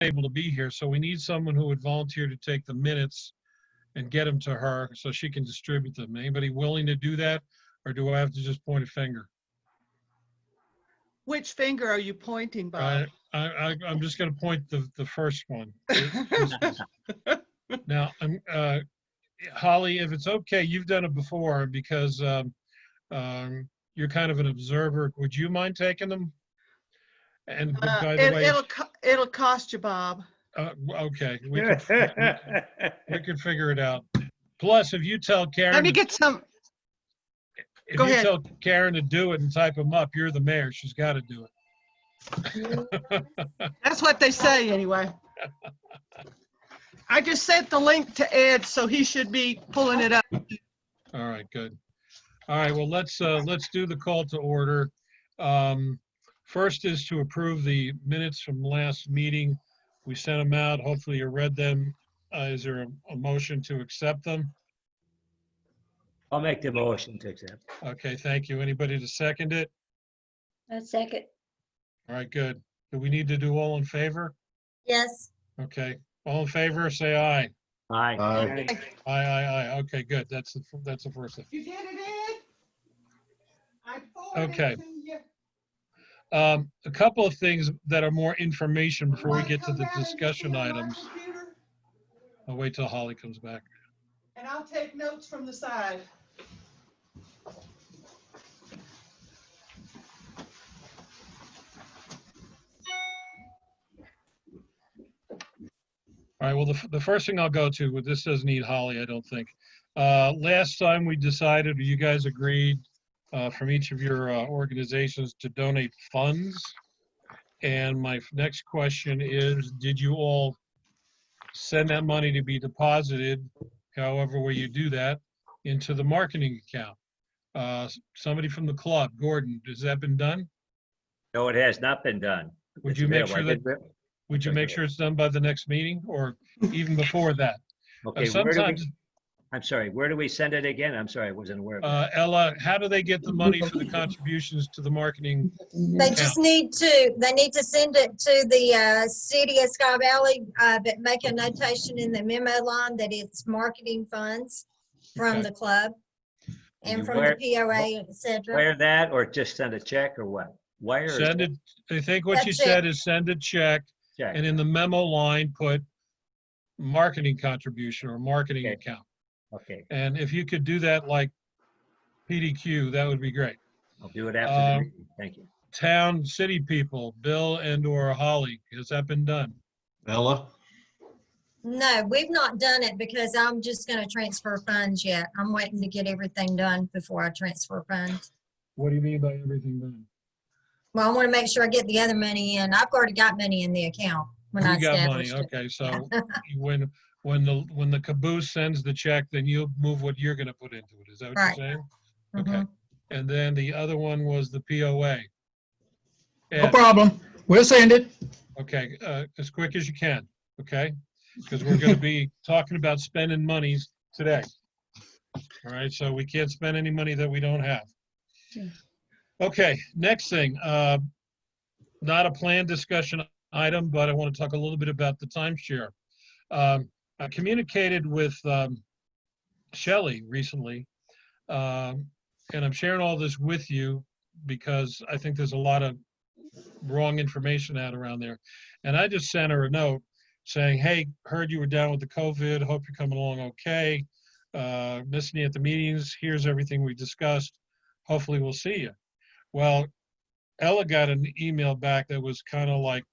able to be here, so we need someone who would volunteer to take the minutes and get them to her so she can distribute them. Anybody willing to do that, or do I have to just point a finger? Which finger are you pointing, Bob? I'm just going to point the first one. Now, Holly, if it's okay, you've done it before because you're kind of an observer. Would you mind taking them? And by the way, it'll cost you, Bob. okay, we could figure it out. Plus, if you tell Karen, Let me get some. if Go you ahead. tell Karen to do it and type them up, you're the mayor. She's got to do it. That's what they say anyway. I just sent the link to Ed, so he should be pulling it up. All right, good. All right, well, let's do the call to order. First is to approve the minutes from last meeting. We sent them out. Hopefully you read them. Is there a motion to accept them? I'll make the motion to accept. Okay, thank you. Anybody to second it? A second. All right, good. Do we need to do all in favor? Yes. Okay, all in favor, say aye. Aye. Aye. Okay, good. That's the first thing. You get it, Ed? I forwarded Okay. it to you. A couple of things that are more information before we Wanna get to come the down and discussion see on my items. computer? I'll wait till Holly comes back. And I'll take notes from the side. All right, well, the first thing I'll go to, this doesn't need Holly, I don't think. Last time we decided, or you guys agreed from each of your organizations to donate funds. And my next question is, did you all send that money to be deposited, however way you do that, into the marketing account? Somebody from the club, Gordon, has that been done? No, it has not been done. Would It's you make available. sure I that, did would you make sure it's done by the next meeting or even before that? Okay, where do we, Sometimes, I'm sorry, where do we send it again? I'm sorry, I wasn't aware of that. Ella, how do they get the money for the contributions to the marketing? They just need to send it to the city of Sky Valley, but make a notation in the memo line that it's marketing funds from Okay. the club And and you from the POA, et cetera. Wire that or just send a check or what? Wire or Send it, I think what you That's said is send a check check? and in the memo line, put marketing contribution or marketing Okay. account. Okay, And if you could do that like PDQ, that would be great. I'll do it after the Um, meeting. Thank you. Town, city people, Bill and or Holly, has that been done? Ella? No, we've not done it because I'm just gonna transfer funds yet. I'm waiting to get everything done before I transfer funds. What do you mean by everything done? Well, I want to make sure I get the other money in. I've already got money in the account when I You got money, established it. okay, so when the caboose sends the check, then you'll move what you're gonna put into it, is that what Right. you're saying? Mhm. Okay, and then the other one was the POA. No Ed, problem. We'll send it. okay, as quick as you can, okay? Because we're gonna be talking about spending monies today. All right, so we can't spend any money that we don't have. Okay, next thing, not a planned discussion item, but I want to talk a little bit about the timeshare. I communicated with Shelley recently, and I'm sharing all this with you because I think there's a lot of wrong information out around there. And I just sent her a note saying, hey, heard you were down with the COVID, hope you're coming along okay. Missing you at the meetings, here's everything we discussed. Hopefully we'll see you. Well, Ella got an email back that was kind of like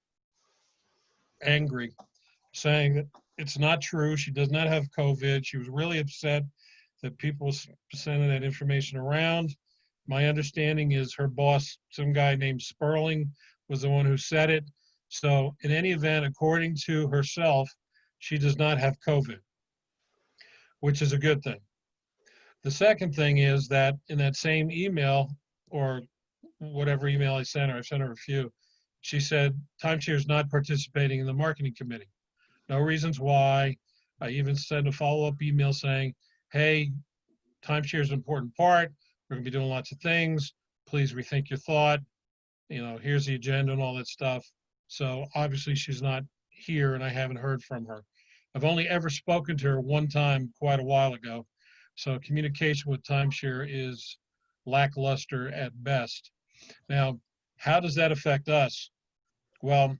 angry, saying that it's not true. She does not have COVID. She was really upset that people sending that information around. My understanding is her boss, some guy named Sperling, was the one who said it. So in any event, according to herself, she does not have COVID, which is a good thing. The second thing is that in that same email, or whatever email I sent her a few, she said, timeshare is not participating in the marketing committee. No reasons why. I even sent a follow-up email saying, hey, timeshare is an important part. We're gonna be doing lots of things. Please rethink your thought. You know, here's the agenda and all that stuff. So obviously she's not here and I haven't heard from her. I've only ever spoken to her one time quite a while ago. So communication with timeshare is lackluster at best. Now, how does that affect us? Well,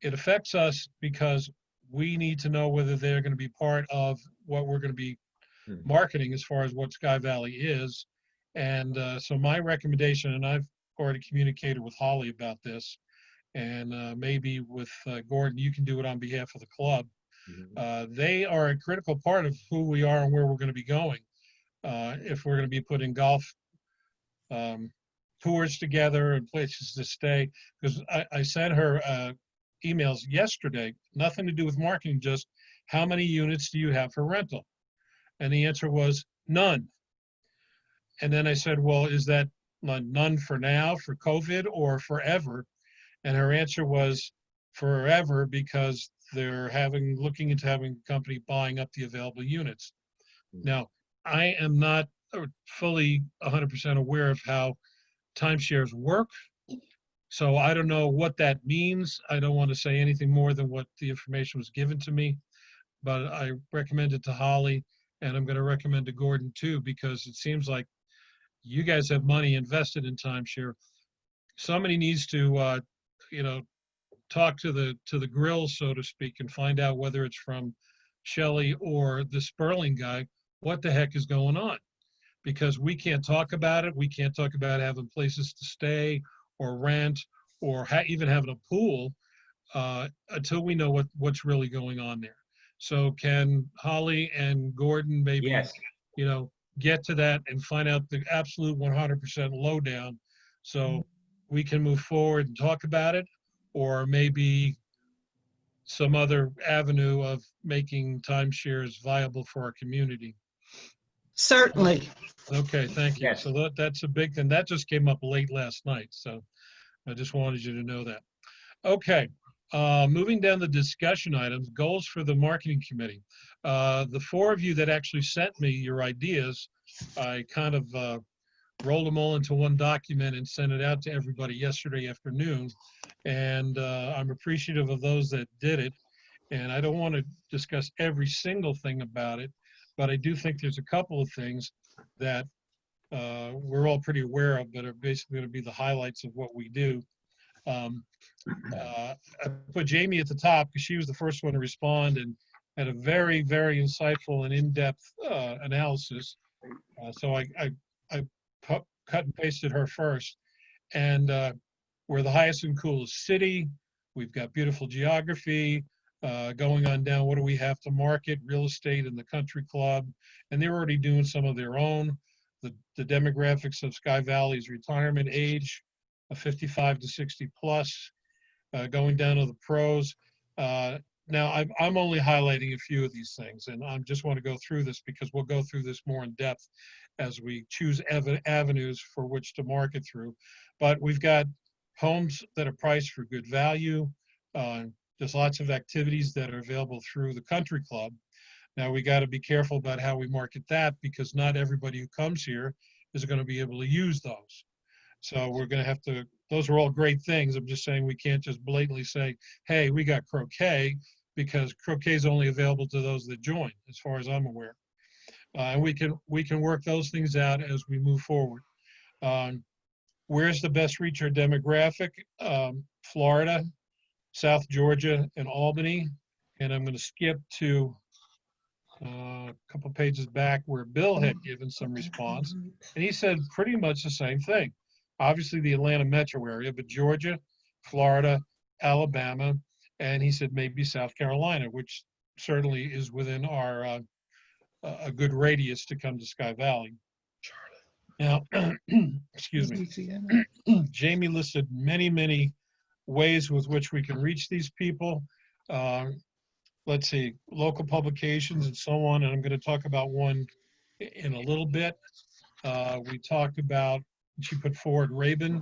it affects us because we need to know whether they're going to be part of what we're going to be marketing as far as what Sky Valley is. And so my recommendation, and I've already communicated with Holly about this, and maybe with Gordon, you can do it on behalf of the club. They are a critical part of who we are and where we're going to be going. If we're going to be putting golf tours together and places to stay, because I sent her emails yesterday, nothing to do with marketing, just how many units do you have for rental? And the answer was none. And then I said, well, is that none for now, for COVID, or forever? And her answer was forever, because they're looking into having a company buying up the available units. Now, I am not fully 100% aware of how timeshares work. So I don't know what that means. I don't want to say anything more than what the information was given to me, but I recommend it to Holly, and I'm going to recommend to Gordon too, because it seems like you guys have money invested in timeshare. Somebody needs to, talk to the grill, so to speak, and find out whether it's from Shelley or the Sperling guy, what the heck is going on? Because we can't talk about it. We can't talk about having places to stay or rent or even having a pool until we know what's really going on there. So can Holly and Gordon maybe, Yes. get to that and find out the absolute 100% lowdown so we can move forward and talk about it, or maybe some other avenue of making timeshares viable for our community. Certainly. Okay, thank you. Yes. So that's a big thing. That just came up late last night, so I just wanted you to know that. Okay, moving down the discussion items, goals for the marketing committee. The four of you that actually sent me your ideas, I kind of rolled them all into one document and sent it out to everybody yesterday afternoon. And I'm appreciative of those that did it. And I don't want to discuss every single thing about it, but I do think there's a couple of things that we're all pretty aware of that are basically going to be the highlights of what we do. I put Jamie at the top because she was the first one to respond and had a very, very insightful and in-depth analysis. So I cut and pasted her first. And we're the highest and coolest city. We've got beautiful geography. Going on down, what do we have to market? Real estate and the country club. And they're already doing some of their own. The demographics of Sky Valley's retirement age, 55 to 60 plus, going down to the pros. Now, I'm only highlighting a few of these things, and I just want to go through this because we'll go through this more in depth as we choose avenues for which to market through. But we've got homes that are priced for good value. There's lots of activities that are available through the country club. Now, we got to be careful about how we market that because not everybody who comes here is going to be able to use those. So we're going to have to, those are all great things. I'm just saying we can't just blatantly say, hey, we got croquet, because croquet is only available to those that join, as far as I'm aware. And we can work those things out as we move forward. Where's the best reach or demographic? Florida, South Georgia, and Albany. And I'm going to skip to a couple pages back where Bill had given some response. And he said pretty much the same thing. Obviously the Atlanta metro area, but Georgia, Florida, Alabama, and he said maybe South Carolina, which certainly is within our a good radius to come to Sky Valley. Now, excuse me, Jamie listed many, many ways with which we can reach these people. Let's see, local publications and so on, and I'm going to talk about one in a little bit. We talked about, she put forward Rabin.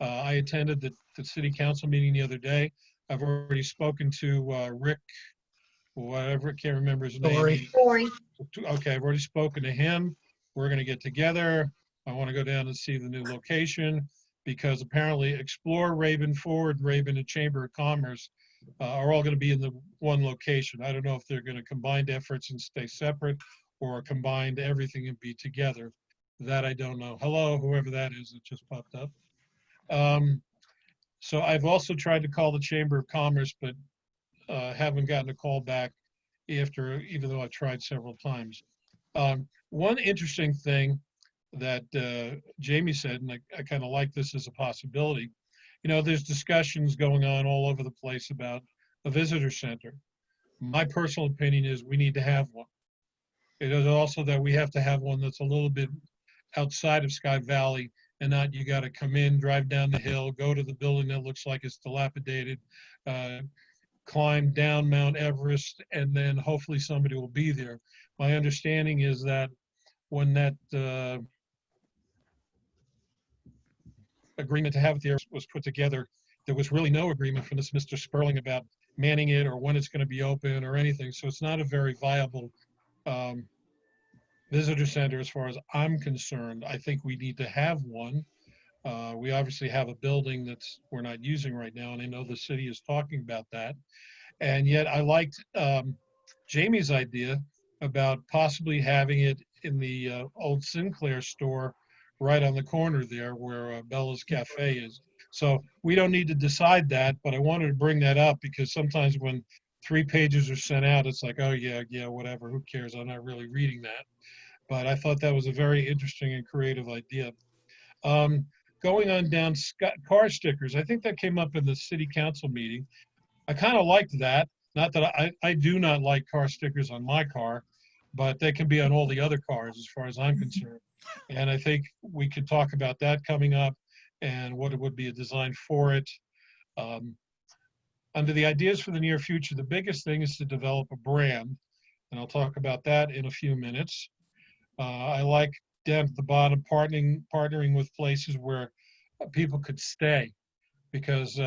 I attended the city council meeting the other day. I've already spoken to Rick, whatever, I can't remember his name. Corey. Okay, I've already spoken to him. We're going to get together. I want to go down and see the new location because apparently Explore, Rabin, Forward, Rabin, and Chamber of Commerce are all going to be in the one location. I don't know if they're going to combine efforts and stay separate or combine everything and be together. That I don't know. Hello, whoever that is that just popped up. So I've also tried to call the Chamber of Commerce, but haven't gotten a call back even though I've tried several times. One interesting thing that Jamie said, and I kind of like this as a possibility, there's discussions going on all over the place about a visitor center. My personal opinion is we need to have one. It is also that we have to have one that's a little bit outside of Sky Valley and not you got to come in, drive down the hill, go to the building that looks like it's dilapidated, climb down Mount Everest, and then hopefully somebody will be there. My understanding is that when that agreement to have it there was put together, there was really no agreement from this Mr. Sperling about manning it or when it's going to be open or anything. So it's not a very viable visitor center as far as I'm concerned. I think we need to have one. We obviously have a building we're not using right now, and I know the city is talking about that. And yet I liked Jamie's idea about possibly having it in the old Sinclair store right on the corner there where Bella's Cafe is. So we don't need to decide that, but I wanted to bring that up because sometimes when 3 pages are sent out, it's like, oh yeah, whatever, who cares? I'm not really reading that. But I thought that was a very interesting and creative idea. Going on down car stickers, I think that came up in the city council meeting. I kind of liked that. Not that I do not like car stickers on my car, but they can be on all the other cars as far as I'm concerned. And I think we could talk about that coming up and what it would be a design for it. Under the ideas for the near future, the biggest thing is to develop a brand, and I'll talk about that in a few minutes. I like down at the bottom partnering with places where people could stay, because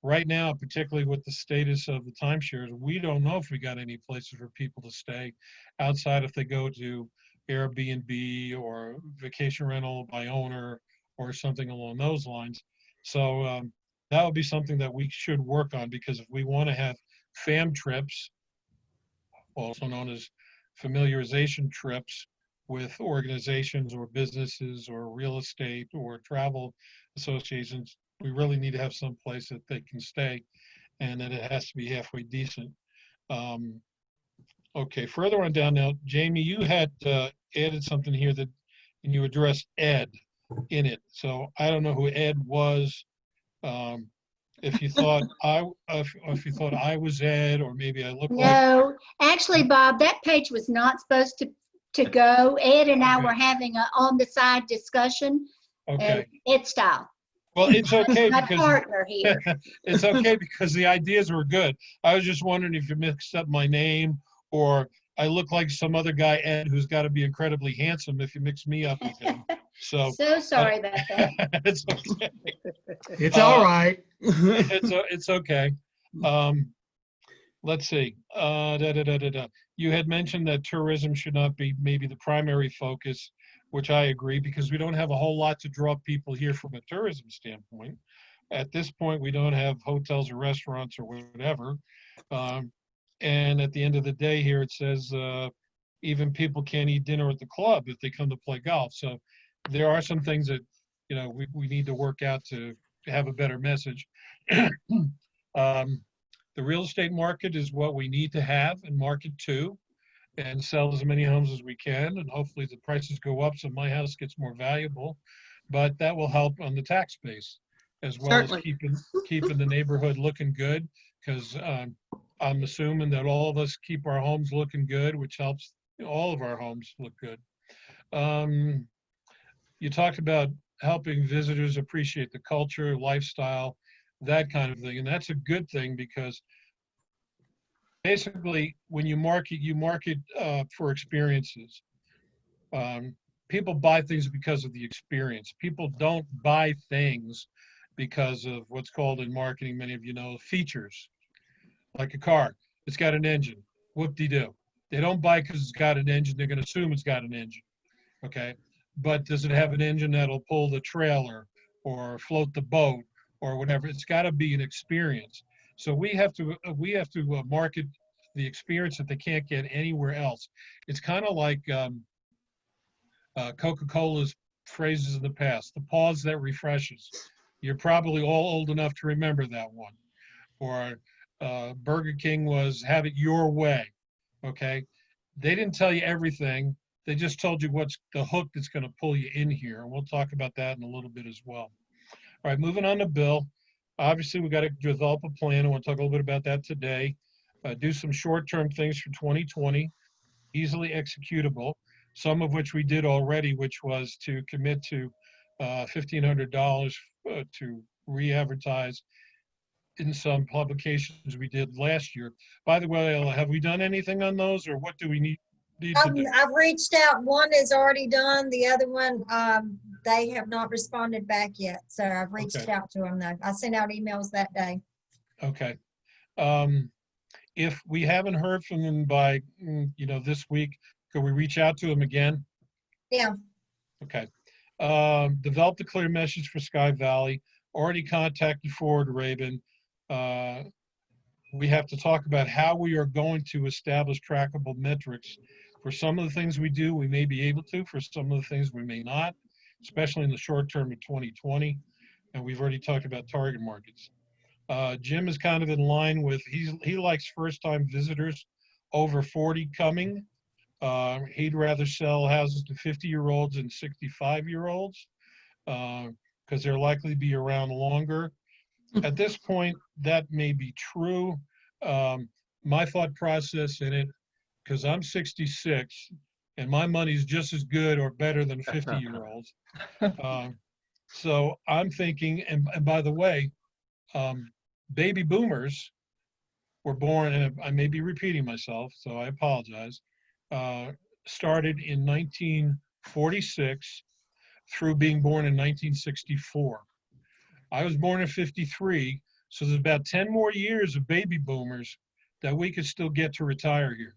right now, particularly with the status of the timeshares, we don't know if we got any places for people to stay outside if they go to Airbnb or vacation rental by owner or something along those lines. So that would be something that we should work on, because if we want to have fam trips, also known as familiarization trips, with organizations or businesses or real estate or travel associations, we really need to have some place that they can stay, and that it has to be halfway decent. Okay, further on down now, Jamie, you had added something here and you addressed Ed in it. So I don't know who Ed was. If you thought if you thought I was Ed, or maybe I look like. No, actually, Bob, that page was not supposed to go. Ed and I Okay. were having a on the side discussion. Okay. Ed style. Well, it's okay My because partner here. it's okay because the ideas were good. I was just wondering if you mixed up my name, or I look like some other guy, Ed, who's got to be incredibly handsome if you mix me up with him. So So sorry about that. it's okay. It's all right. It's okay. Let's see. You had mentioned that tourism should not be maybe the primary focus, which I agree, because we don't have a whole lot to draw people here from a tourism standpoint. At this point, we don't have hotels or restaurants or whatever. And at the end of the day here, it says even people can't eat dinner at the club if they come to play golf. So there are some things that, we need to work out to have a better message. The real estate market is what we need to have and market to, and sell as many homes as we can. And hopefully the prices go up so my house gets more valuable, but that will help on the tax base as well as Certainly. keeping the neighborhood looking good. Because I'm assuming that all of us keep our homes looking good, which helps all of our homes look good. You talked about helping visitors appreciate the culture, lifestyle, that kind of thing. And that's a good thing, because basically when you market for experiences. People buy things because of the experience. People don't buy things because of what's called in marketing, many of you know, features. Like a car, it's got an engine, whoop-de-doo. They don't buy because it's got an engine, they're gonna assume it's got an engine, okay? But does it have an engine that'll pull the trailer or float the boat or whatever? It's gotta be an experience. So we have to market the experience that they can't get anywhere else. It's kind of like Coca-Cola's phrases in the past, the pause that refreshes. You're probably all old enough to remember that one. Or Burger King was have it your way, okay? They didn't tell you everything. They just told you what's the hook that's going to pull you in here. And we'll talk about that in a little bit as well. All right, moving on to Bill. Obviously, we got to develop a plan. I want to talk a little bit about that today. Do some short-term things for 2020, easily executable, some of which we did already, which was to commit to $1,500 to re-advertise in some publications we did last year. By the way, have we done anything on those, or what do we need to do? I've reached out. One is already done. The other one, they have not responded back yet. So I've reached Okay. out to them though. I sent out emails that day. Okay. If we haven't heard from them by, this week, could we reach out to them again? Yeah. Okay. Developed a clear message for Sky Valley. Already contacted Forward Raven. We have to talk about how we are going to establish trackable metrics. For some of the things we do, we may be able to. For some of the things we may not, especially in the short term of 2020. And we've already talked about target markets. Jim is kind of in line with, he likes first-time visitors over 40 coming. He'd rather sell houses to 50-year-olds and 65-year-olds because they're likely to be around longer. At this point, that may be true. My thought process in it, because I'm 66 and my money's just as good or better than 50-year-olds. So I'm thinking, and by the way, baby boomers were born, and I may be repeating myself, so I apologize, started in 1946 through being born in 1964. I was born in 53, so there's about 10 more years of baby boomers that we could still get to retire here.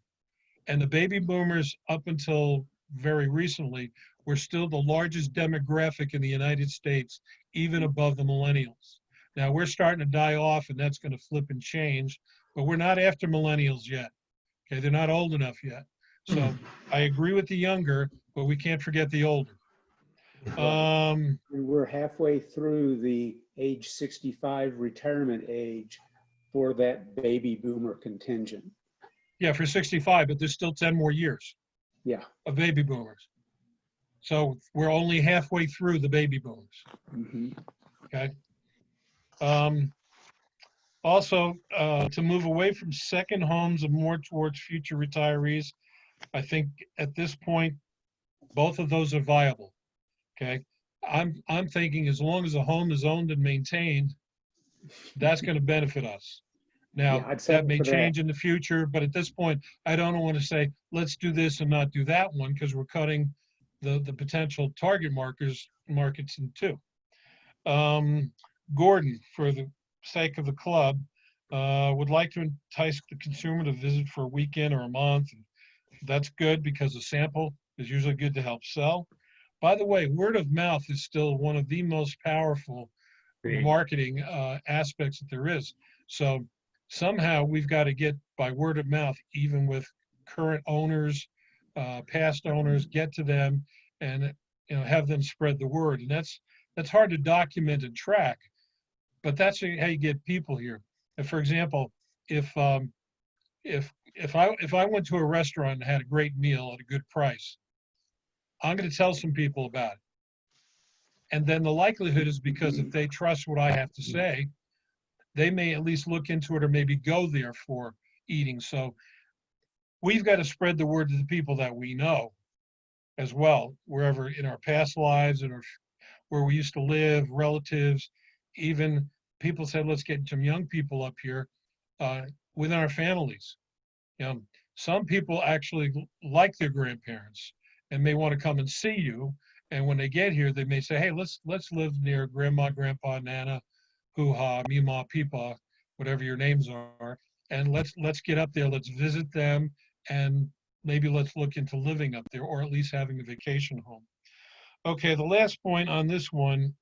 And the baby boomers, up until very recently, were still the largest demographic in the United States, even above the millennials. Now we're starting to die off, and that's going to flip and change, but we're not after millennials yet. Okay, they're not old enough yet. So I agree with the younger, but we can't forget the older. And we're halfway through the age 65 retirement age for that baby boomer contingent. Yeah, for 65, but there's still 10 more years Yeah. of baby boomers. So we're only halfway through the baby boomers. Mhm. Okay. Also, to move away from second homes and more towards future retirees, I think at this point, both of those are viable. Okay. I'm thinking as long as a home is owned and maintained, that's going to benefit us. Now, Yeah, I'd that settle may for that. change in the future, but at this point, I don't want to say, let's do this and not do that one, because we're cutting the potential target markets in two. Gordon, for the sake of the club, would like to entice the consumer to visit for a weekend or a month. That's good because a sample is usually good to help sell. By the way, word of mouth is still one of the most powerful Great. marketing aspects that there is. So somehow we've got to get by word of mouth, even with current owners, past owners, get to them and have them spread the word. And that's hard to document and track, but that's how you get people here. And for example, if I went to a restaurant and had a great meal at a good price, I'm going to tell some people about it. And then the likelihood is because if they trust what I have to say, they may at least look into it or maybe go there for eating. So we've got to spread the word to the people that we know as well, wherever in our past lives and where we used to live, relatives, even people said, let's get some young people up here within our families. Some people actually like their grandparents and may want to come and see you. And when they get here, they may say, hey, let's live near grandma, grandpa, nana, hoo-ha, meemaw, peepaw, whatever your names are. And let's get up there, let's visit them, and maybe let's look into living up there or at least having a vacation home. Okay, the last point on this one,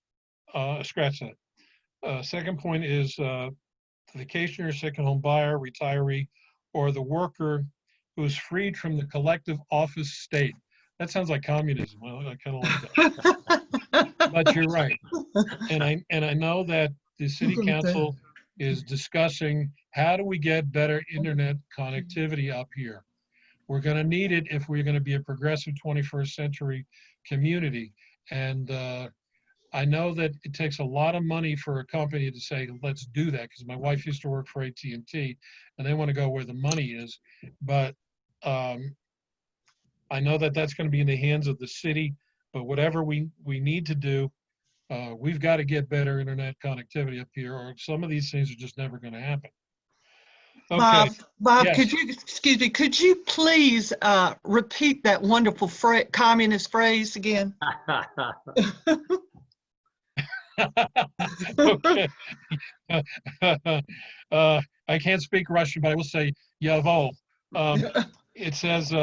scratch that. Second point is the vacationer, second home buyer, retiree, or the worker who is freed from the collective office state. That sounds like communism. Well, I kind of like that. But you're right. And I know that the city council is discussing how do we get better internet connectivity up here. We're going to need it if we're going to be a progressive 21st century community. And I know that it takes a lot of money for a company to say, let's do that, because my wife used to work for AT&T and they want to go where the money is. But I know that that's going to be in the hands of the city, but whatever we need to do, we've got to get better internet connectivity up here, or some of these things are just never going to happen. Okay. Bob, Yes. could you please repeat that wonderful communist phrase again? Okay. I can't speak Russian, but I will say Yavo. It says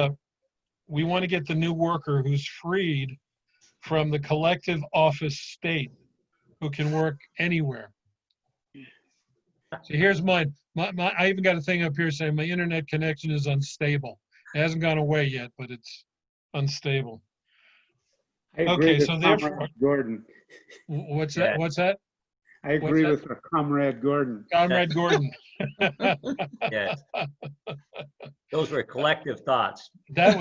we want to get the new worker who's freed from the collective office state, who can work anywhere. So here's mine. I even got a thing up here saying my internet connection is unstable. It hasn't gone away yet, but it's unstable. I agree Okay, with so therefore, Comrade Gordon. what's that? Yeah. What's that? I agree that? with Comrade Gordon. Comrade Gordon. Yes. Those were collective thoughts. That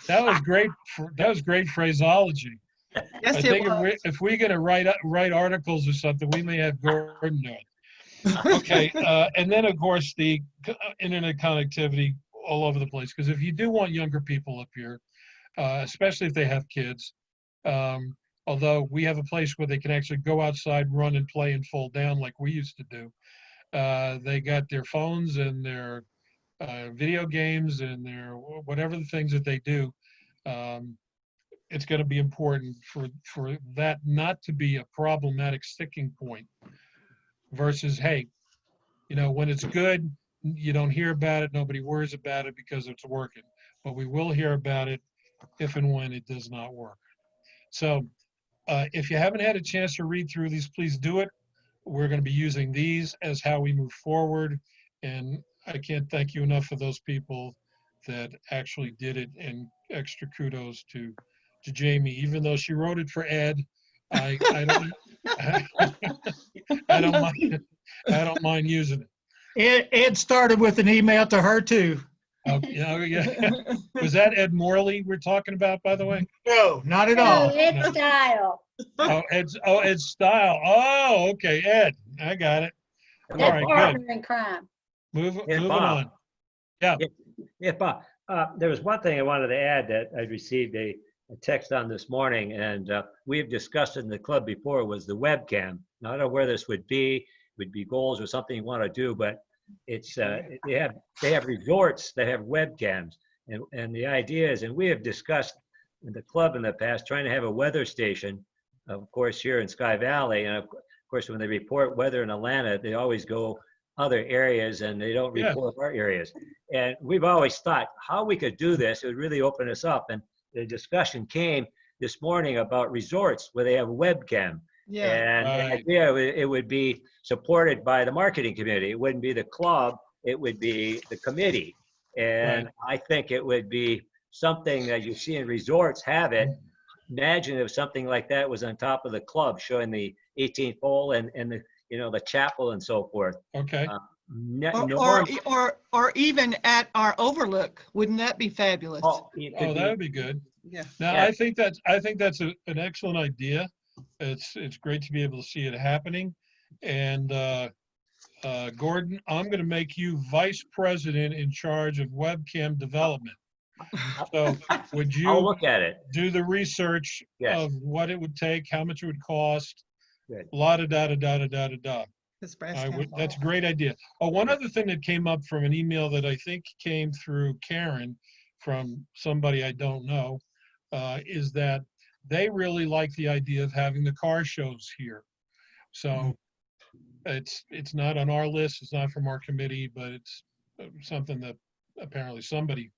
was great. That was great phraseology. Yes, I it think was. if we're going to write articles or something, we may have Gordon do it. Okay, and then of course the internet connectivity all over the place. Because if you do want younger people up here, especially if they have kids, although we have a place where they can actually go outside, run and play and fall down like we used to do. They got their phones and their video games and their whatever the things that they do. It's going to be important for that not to be a problematic sticking point versus, hey, you know, when it's good, you don't hear about it, nobody worries about it because it's working. But we will hear about it if and when it does not work. So if you haven't had a chance to read through these, please do it. We're going to be using these as how we move forward. And I can't thank you enough for those people that actually did it, and extra kudos to Jamie, even though she wrote it for Ed. I don't mind using it. Ed started with an email to her too. Oh, yeah. Was that Ed Morley we're talking about, by the way? No, not at No, all. it's style. Ed's style. Oh, okay, Ed. I got it. All That's right, good. partner in crime. Moving Bob. on. Yeah, Bob, there was one thing I wanted to add that I received a text on this morning, and we have discussed it in the club before, was the webcam. Now, I don't know where this would be goals or something you want to do, but it's they have resorts that have webcams, and the idea is, and we have discussed in the club in the past, trying to have a weather station, of course, here in Sky Valley, and of course, when they report weather in Atlanta, they always go other areas and they don't Yeah. report our areas. And we've always thought how we could do this, it would really open us up. And the discussion came this morning about resorts where they have webcam. Yeah. And the Right. idea, it would be supported by the marketing committee. It wouldn't be the club, it would be the committee. And I think it would be something that you see in resorts have it. Imagine if something like that was on top of the club, showing the 18th hole and the, you know, the chapel and so forth. Okay. Or even at our overlook. Wouldn't that be fabulous? Oh, that would be good. Yeah. Now, Yeah. I think that's an excellent idea. It's great to be able to see it happening. And Gordon, I'm going to make you vice president in charge of webcam development. So would I'll you look at it. do the research Yes. of what it would take, how much it would cost? Good. La da da da da da da da da. That's a great idea. Oh, one other thing that came up from an email that I think came through Karen from somebody I don't know, is that they really like the idea of having the car shows here. So it's not on our list, it's not from our committee, but it's something that apparently somebody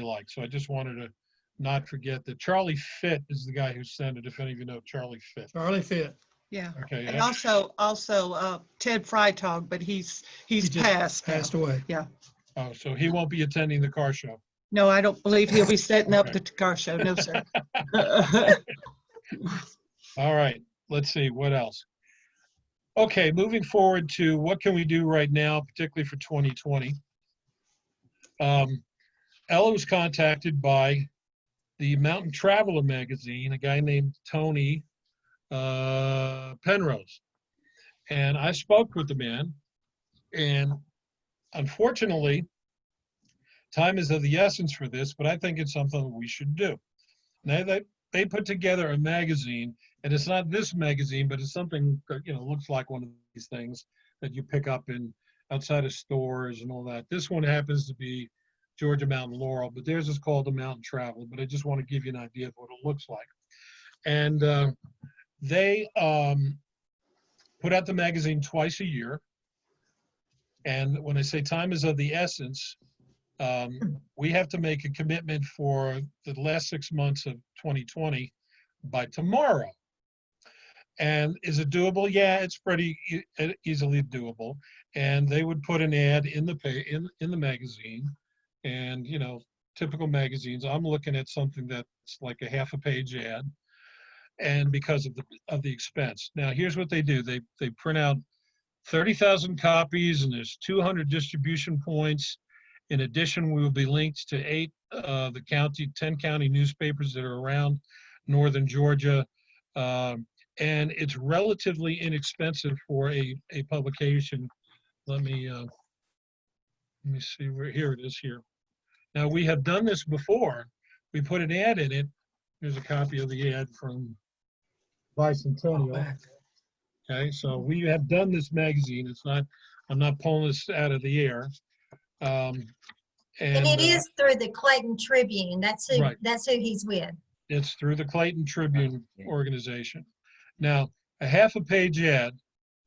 likes. So I just wanted to not forget that Charlie Fitt is the guy who sent it, if any of you know Charlie Fitt. Charlie Fitt. Yeah. Okay, And yeah. also Ted Freitag, but he's He just passed now. Passed away. Oh, so he won't be attending the car show. No, I don't believe he'll be setting up Okay. the car show. No, sir. All right, let's see, what else? Okay, moving forward to what can we do right now, particularly for 2020? Ella was contacted by the Mountain Traveler magazine, a guy named Tony Penrose. And I spoke with the man, and unfortunately, time is of the essence for this, but I think it's something that we should do. Now, they put together a magazine, and it's not this magazine, but it's something that, looks like one of these things that you pick up in outside of stores and all that. This one happens to be Georgia Mountain Laurel, but theirs is called the Mountain Traveler, but I just want to give you an idea of what it looks like. And they put out the magazine twice a year. And when I say time is of the essence, we have to make a commitment for the last 6 months of 2020 by tomorrow. And is it doable? Yeah, it's pretty easily doable. And they would put an ad in the in the magazine, and typical magazines. I'm looking at something that's like a half a page ad, and because of the expense. Now, here's what they do: they print out 30,000 copies, and there's 200 distribution points. In addition, we will be linked to 10 county newspapers that are around northern Georgia. And it's relatively inexpensive for a publication. Let me see where, here it is here. Now, we have done this before. We put an ad in it. Here's a copy of the ad from Bicentennial. Okay, so we have done this magazine. It's not, I'm not pulling this out of the air. And it is through the Clayton Tribune. That's who, Right. that's who he's with. It's through the Clayton Tribune organization. Now, a half a page ad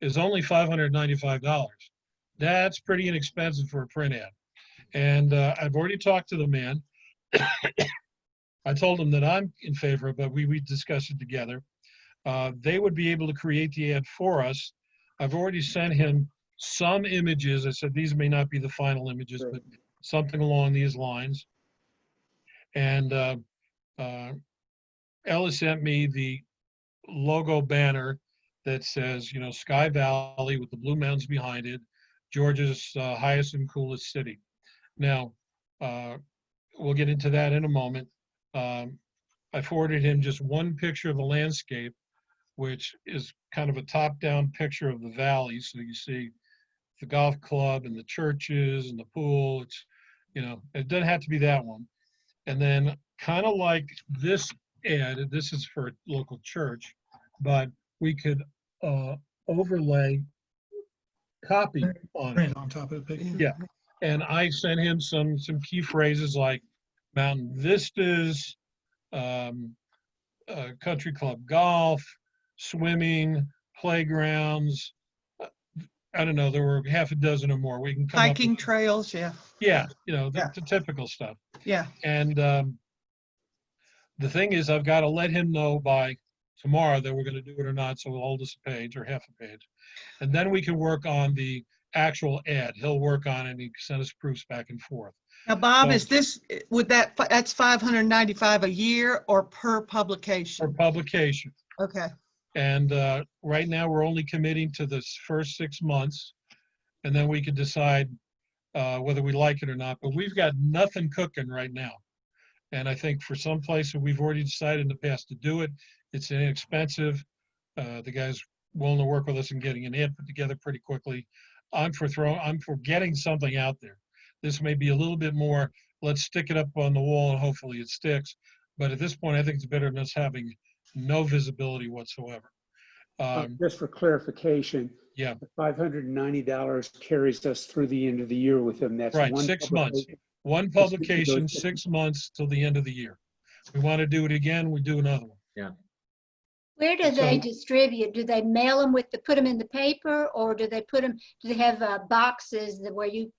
is only $595. That's pretty inexpensive for a print ad. And I've already talked to the man. I told him that I'm in favor of it, but we discussed it together. They would be able to create the ad for us. I've already sent him some images. I said, these may not be the final images, but something along these lines. And Ella sent me the logo banner that says, Sky Valley with the Blue Mountains behind it, Georgia's highest and coolest city. Now, we'll get into that in a moment. I forwarded him just one picture of the landscape, which is kind of a top-down picture of the valley. So you see the golf club and the churches and the pool. It's, it doesn't have to be that one. And then kind of like this ad, this is for a local church, but we could overlay copy on it. Print on top of the picture. Yeah. And I sent him some key phrases like mountain vistas, country club golf, swimming, playgrounds. I don't know, there were half a dozen or more. We can come up Hiking with, trails, yeah. yeah, Yeah. the typical stuff. Yeah. And the thing is, I've got to let him know by tomorrow that we're going to do it or not, so he'll hold us a page or half a page. And then we can work on the actual ad. He'll work on it and he can send us proofs back and forth. Now, Bob, So- is this, that's $595 a year or per publication? For publication. Okay. And right now, we're only committing to this first 6 months, and then we can decide whether we like it or not. But we've got nothing cooking right now. And I think for some places, we've already decided in the past to do it. It's inexpensive. The guy's willing to work with us and getting an ad put together pretty quickly. I'm for getting something out there. This may be a little bit more, let's stick it up on the wall and hopefully it sticks. But at this point, I think it's better than us having no visibility whatsoever. Just for clarification. Yeah. The $590 carries us through the end of the year with them. That's Right, one 6 months. publication. One publication, 6 months till the end of the year. We want to do it again, we do another one. Where do they So- distribute? Do they mail them put them in the paper, or do they do they have boxes where you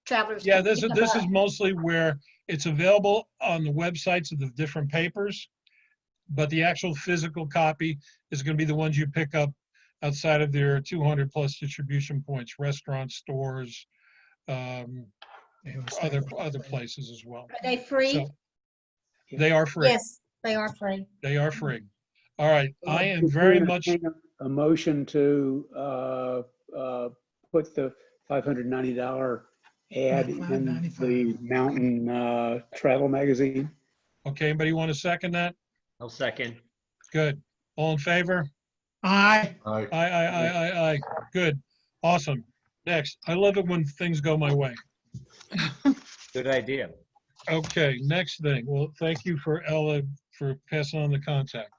travelers? Yeah, can this pick is 'em this up? is mostly where it's available on the websites of the different papers, but the actual physical copy is going to be the ones you pick up outside of their 200 plus distribution points, restaurants, stores, other places as well. Are they free? So they are free. Yes, they are free. They are free. All right. I am very much, A motion to put the $590 ad in the Mountain Travel Magazine. okay, anybody want to second that? I'll second. Good. All in favor? Aye. Aye. Good. Awesome. Next. I love it when things go my way. Good idea. Okay, next thing. Well, thank you for Ella for passing on the contact.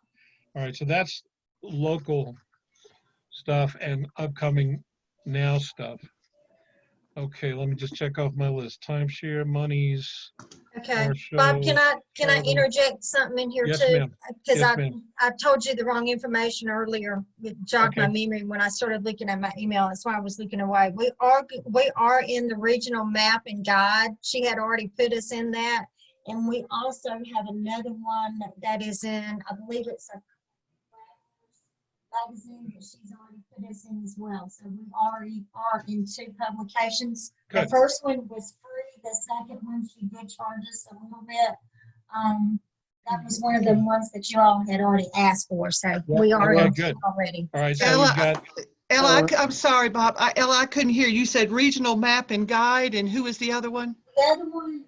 All right, so that's local stuff and upcoming now stuff. Okay, let me just check off my list. Timeshare, monies. Okay. car Bob, show, can I travel. interject something in here Yes, too? ma'am. Because Yes, ma'am. I told you the wrong information earlier. It jogged my Okay. memory when I started looking at my email. That's why I was looking away. We are in the regional map and guide. She had already put us in that. And we also have another one that is in, I believe it's a magazine that she's already put us in as well. So we already are in 2 publications. The Good. first one was free. The second one, she did charge us a little bit. That was one of the ones that you all had already asked for. So we are Okay, in good. 2 already. All right, so Ella, we've got, Ella, I'm sorry, Bob. Ella, I couldn't hear. You said regional map and guide, and who was the other one? The other one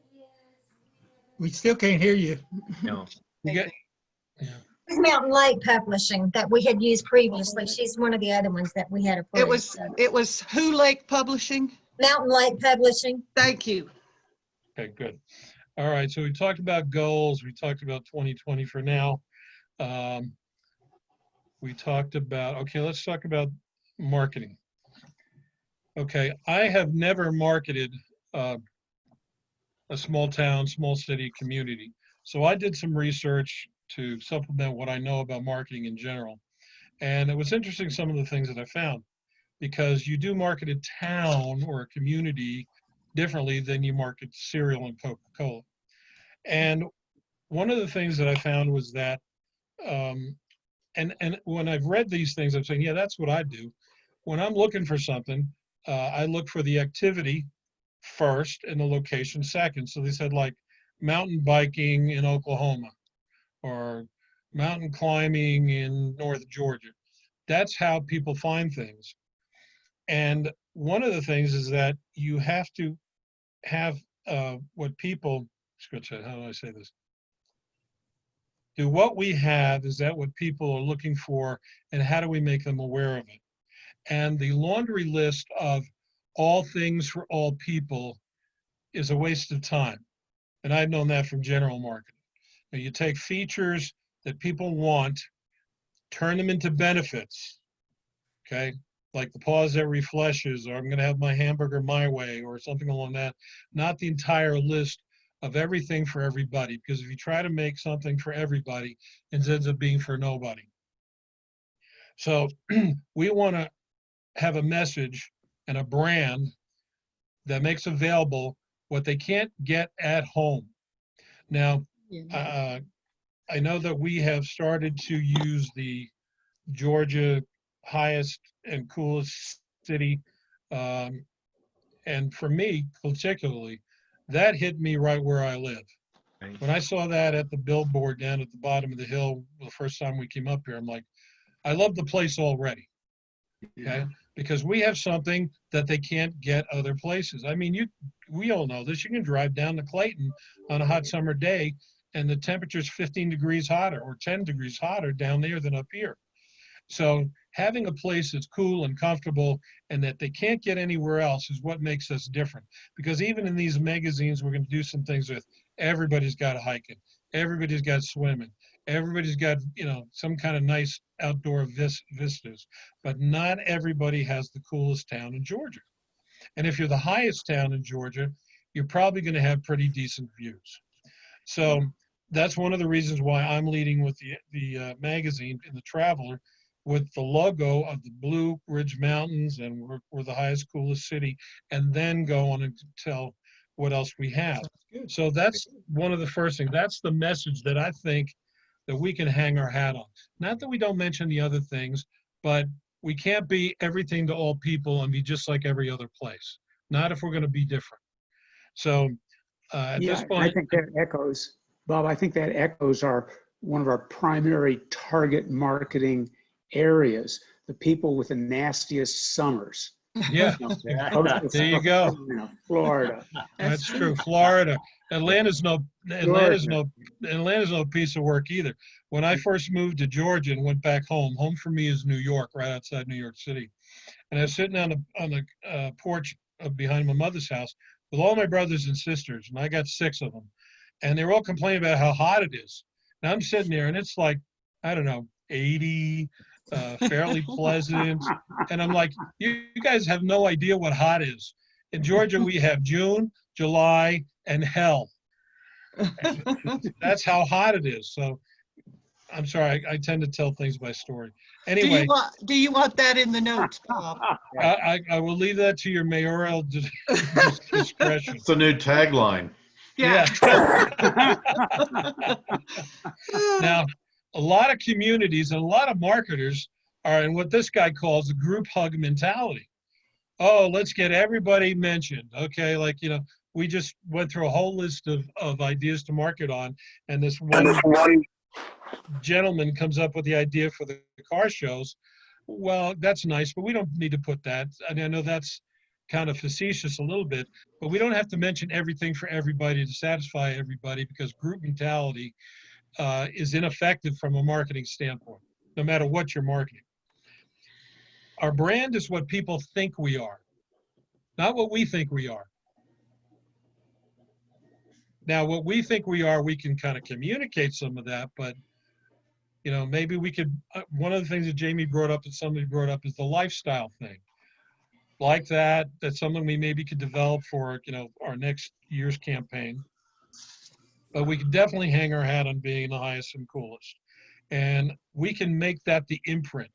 We still can't hear you. No. we get, is Mountain Lake Publishing that we had used previously. She's one of the other ones that we had approved. It was Who Lake Publishing? Mountain Lake Publishing. Thank you. okay, good. All right, so we talked about goals. We talked about 2020 for now. We talked about, okay, let's talk about marketing. Okay, I have never marketed a small town, small city community. So I did some research to supplement what I know about marketing in general. And it was interesting, some of the things that I found, because you do market a town or a community differently than you market cereal and Coca-Cola. And one of the things that I found was that, and when I've read these things, I'm saying, yeah, that's what I do. When I'm looking for something, I look for the activity first and the location second. So they said like mountain biking in Oklahoma or mountain climbing in North Georgia. That's how people find things. And one of the things is that you have to have what people, how do I say this? Do what we have, is that what people are looking for, and how do we make them aware of it? And the laundry list of all things for all people is a waste of time. And I've known that from general marketing. Now, you take features that people want, turn them into benefits, okay? Like the pause that refreshes, or I'm gonna have my hamburger my way, or something along that. Not the entire list of everything for everybody, because if you try to make something for everybody, it ends up being for nobody. So we wanna have a message and a brand that makes available what they can't get at home. Now, I know that we have started to use the Georgia highest and coolest city. And for me, particularly, that hit me right where I live. Right. When I saw that at the billboard down at the bottom of the hill, the first time we came up here, I'm like, I love the place already. Okay, because we have something that they can't get other places. I mean, we all know this. You can drive down to Clayton on a hot summer day and the temperature's 15 degrees hotter or 10 degrees hotter down there than up here. So having a place that's cool and comfortable and that they can't get anywhere else is what makes us different. Because even in these magazines, we're going to do some things with everybody's got hiking, everybody's got swimming, everybody's got, some kind of nice outdoor vistas, but not everybody has the coolest town in Georgia. And if you're the highest town in Georgia, you're probably going to have pretty decent views. So that's one of the reasons why I'm leading with the magazine in the Traveler with the logo of the Blue Ridge Mountains, and we're the highest, coolest city, and then go on and tell what else we have. So that's one of the first things. That's the message that I think that we can hang our hat on. Not that we don't mention the other things, but we can't be everything to all people and be just like every other place. Not if we're going to be different. So at Yeah, this I point, think that echoes, Bob, I think that echoes one of our primary target marketing areas, the people with the nastiest summers. yeah, You know, coastal there you South go. Carolina, Florida. That's true. Florida, Atlanta's no Georgia. piece of work either. When I first moved to Georgia and went back home, home for me is New York, right outside New York City. And I was sitting on the porch behind my mother's house with all my brothers and sisters, and I got 6 of them, and they were all complaining about how hot it is. And I'm sitting there, and it's like, I don't know, 80, fairly pleasant. And I'm like, you guys have no idea what hot is. In Georgia, we have June, July, and hell. That's how hot it is. So I'm sorry, I tend to tell things by story. Anyway, Do you want that in the notes, Bob? I will leave that to your mayoral discretion. It's the new tagline. Yeah. Now, a lot of communities and a lot of marketers are in what this guy calls the group hug mentality. Oh, let's get everybody mentioned. Okay, like, you know, we just went through a whole list of ideas to market on, and this one gentleman comes up with the idea for the car shows. Well, that's nice, but we don't need to put that. And I know that's kind of facetious a little bit, but we don't have to mention everything for everybody to satisfy everybody, because group mentality is ineffective from a marketing standpoint, no matter what you're marketing. Our brand is what people think we are, not what we think we are. Now, what we think we are, we can kind of communicate some of that, but you know, maybe we could, one of the things that Jamie brought up, that somebody brought up, is the lifestyle thing. Like that's something we maybe could develop for, you know, our next year's campaign. But we could definitely hang our hat on being the highest and coolest. And we can make that the imprint.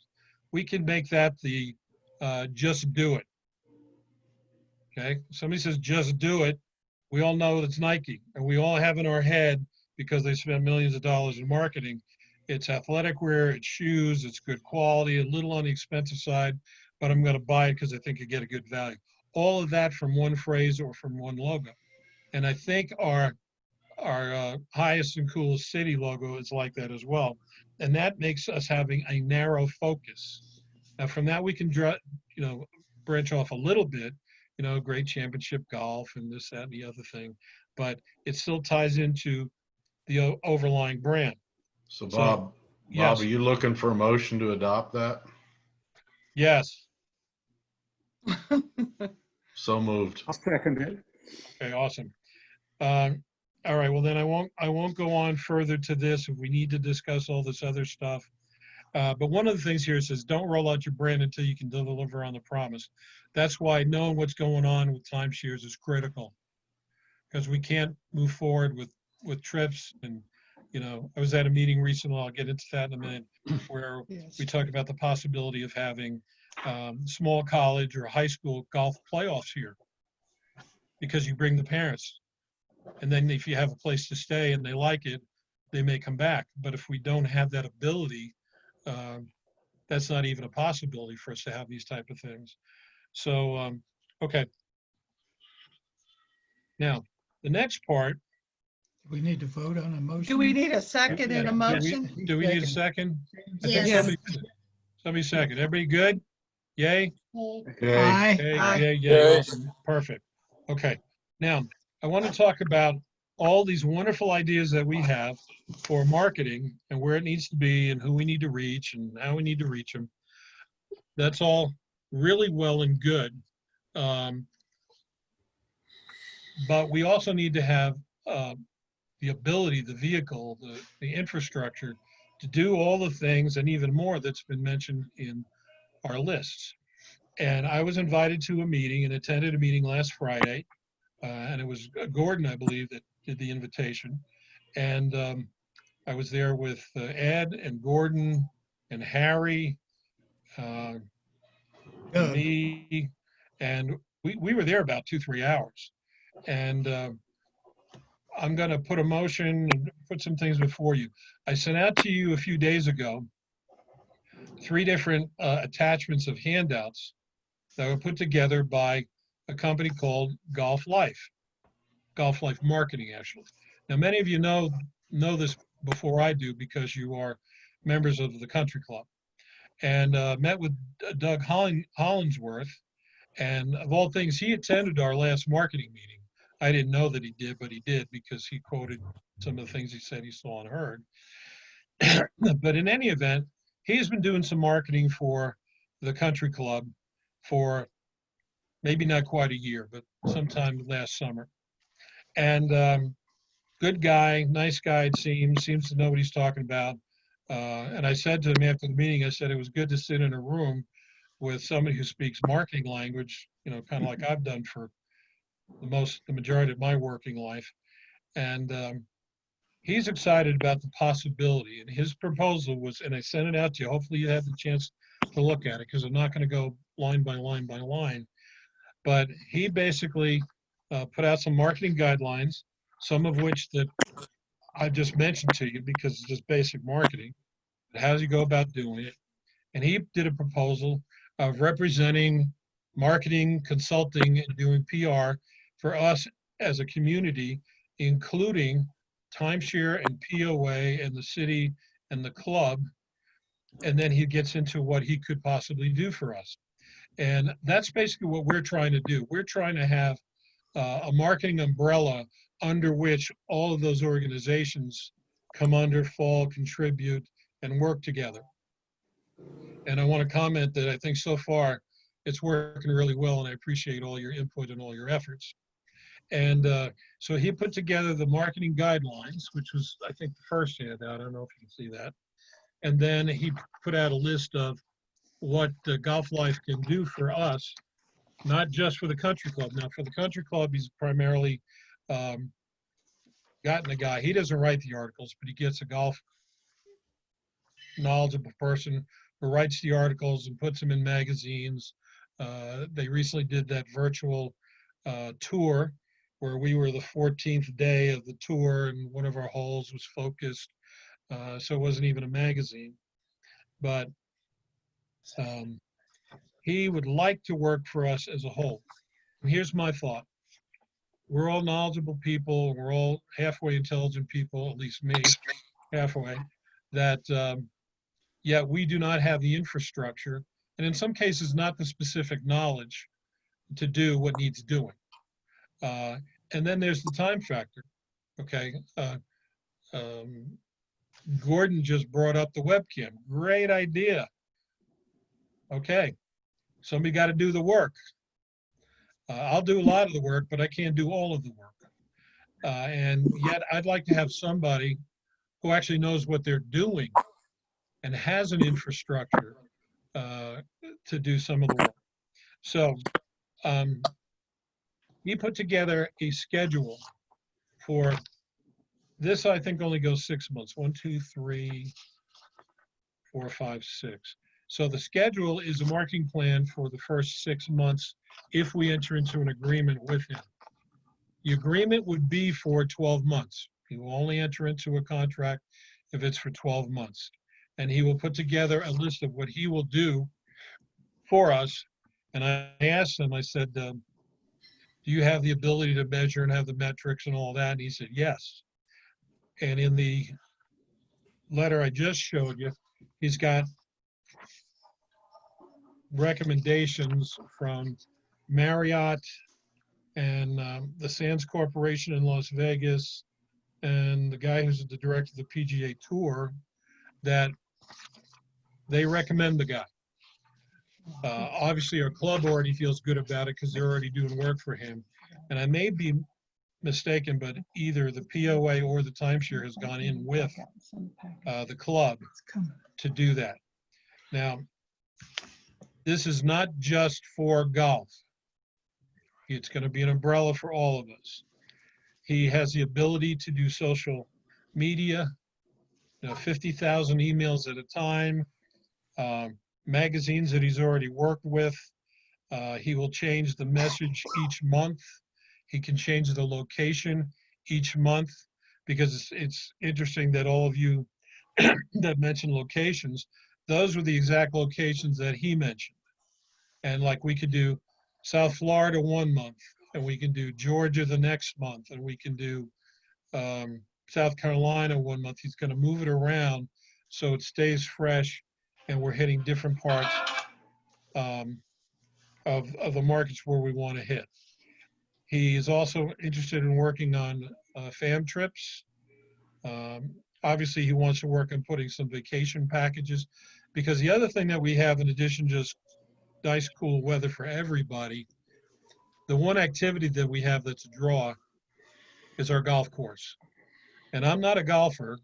We can make that the just do it. Okay, somebody says just do it. We all know it's Nike, and we all have in our head, because they spend millions of dollars in marketing, it's athletic wear, it's shoes, it's good quality, a little on the expensive side, but I'm going to buy it because I think I get a good value. All of that from one phrase or from one logo. And I think our highest and coolest city logo is like that as well. And that makes us having a narrow focus. Now from that we can branch off a little bit, you know, great championship golf and this, that, and the other thing, but it still ties into the overlying brand. So Bob, yes. Bob, are you looking for a motion to adopt that? Yes. So moved. I'll second it. Okay, awesome. All right, well then I won't go on further to this if we need to discuss all this other stuff. But one of the things here says, don't roll out your brand until you can deliver on the promise. That's why knowing what's going on with timeshares is critical, because we can't move forward with trips. And, you know, I was at a meeting recently, I'll get into that in a minute, where we talked about the possibility of having small college or high school golf playoffs here, because you bring the parents. And then if you have a place to stay and they like it, they may come back. But if we don't have that ability, that's not even a possibility for us to have these type of things. So, okay. Now, the next part. We need to vote on a motion. Do we need a second and a motion? Do we need a second? I think Yes. somebody second. Everybody good? Yay? Okay. Aye. Yay, Aye. yay, yay. Awesome. Perfect. Okay. Now, I want to talk about all these wonderful ideas that we have for marketing and where it needs to be and who we need to reach and how we need to reach them. That's all really well and good. But we also need to have the ability, the vehicle, the infrastructure to do all the things and even more that's been mentioned in our lists. And I was invited to a meeting and attended a meeting last Friday. And it was Gordon, I believe, that did the invitation. And I was there with Ed and Gordon and Harry, me, and we were there about 2-3 hours. And I'm going to put a motion and put some things before you. I sent out to you a few days ago 3 different attachments of handouts that were put together by a company called Golf Life Marketing, actually. Now, many of you know this before I do because you are members of the country club. And met with Doug Hollingsworth, and of all things, he attended our last marketing meeting. I didn't know that he did, but he did because he quoted some of the things he said he saw and heard. But in any event, he's been doing some marketing for the country club for maybe not quite a year, but sometime last summer. And good guy, nice guy, it seems to know what he's talking about. And I said to him after the meeting, I said, it was good to sit in a room with somebody who speaks marketing language, you know, kind of like I've done for the majority of my working life. And he's excited about the possibility. And his proposal was, and I sent it out to you, hopefully you had the chance to look at it, because I'm not going to go line by line by line. But he basically put out some marketing guidelines, some of which that I just mentioned to you because it's just basic marketing. How does he go about doing it? And he did a proposal of representing marketing, consulting, and doing PR for us as a community, including timeshare and POA and the city and the club. And then he gets into what he could possibly do for us. And that's basically what we're trying to do. We're trying to have a marketing umbrella under which all of those organizations come under, fall, contribute, and work together. And I want to comment that I think so far it's working really well, and I appreciate all your input and all your efforts. And so he put together the marketing guidelines, which was, I think, the first handout. I don't know if you can see that. And then he put out a list of what Golf Life can do for us, not just for the country club. Now, for the country club, he's primarily gotten a guy. He doesn't write the articles, but he gets a golf knowledgeable person who writes the articles and puts them in magazines. They recently did that virtual tour where we were the 14th day of the tour, and one of our holes was focused. So it wasn't even a magazine. But he would like to work for us as a whole. And here's my thought. We're all knowledgeable people. We're all halfway intelligent people, at least me, halfway, that yet we do not have the infrastructure, and in some cases, not the specific knowledge to do what needs doing. And then there's the time factor, okay? Gordon just brought up the webcam. Great idea. Okay, somebody got to do the work. I'll do a lot of the work, but I can't do all of the work. And yet I'd like to have somebody who actually knows what they're doing and has an infrastructure to do some of the work. So he put together a schedule for this. I think only goes 6 months. 1, 2, 3, 4, 5, 6. So the schedule is a marketing plan for the first 6 months if we enter into an agreement with him. The agreement would be for 12 months. He will only enter into a contract if it's for 12 months. And he will put together a list of what he will do for us. And I asked him, I said, do you have the ability to measure and have the metrics and all that? And he said, yes. And in the letter I just showed you, he's got recommendations from Marriott and the Sands Corporation in Las Vegas and the guy who's the director of the PGA Tour, that they recommend the guy. Obviously, our club already feels good about it because they're already doing work for him. And I may be mistaken, but either the POA or the timeshare has gone in with the club to do that. Now, this is not just for golf. It's going to be an umbrella for all of us. He has the ability to do social media, 50,000 emails at a time, magazines that he's already worked with. He will change the message each month. He can change the location each month, because it's interesting that all of you that mention locations, those were the exact locations that he mentioned. And like we could do South Florida 1 month, and we can do Georgia the next month, and we can do South Carolina 1 month. He's going to move it around so it stays fresh and we're hitting different parts of the markets where we want to hit. He is also interested in working on fam trips. Obviously, he wants to work on putting some vacation packages, because the other thing that we have, in addition to just nice, cool weather for everybody, the one activity that we have that's a draw is our golf course. And I'm not a golfer,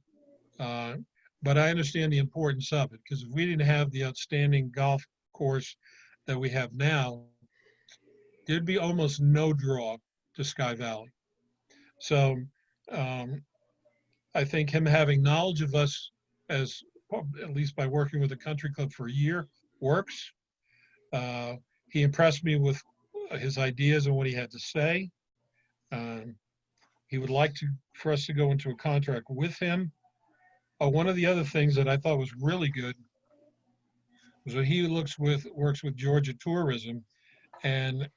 but I understand the importance of it, because if we didn't have the outstanding golf course that we have now, there'd be almost no draw to Sky Valley. So I think him having knowledge of us, as at least by working with the country club for a year, works. He impressed me with his ideas and what he had to say. He would like for us to go into a contract with him. One of the other things that I thought was really good was that he works with Georgia Tourism, and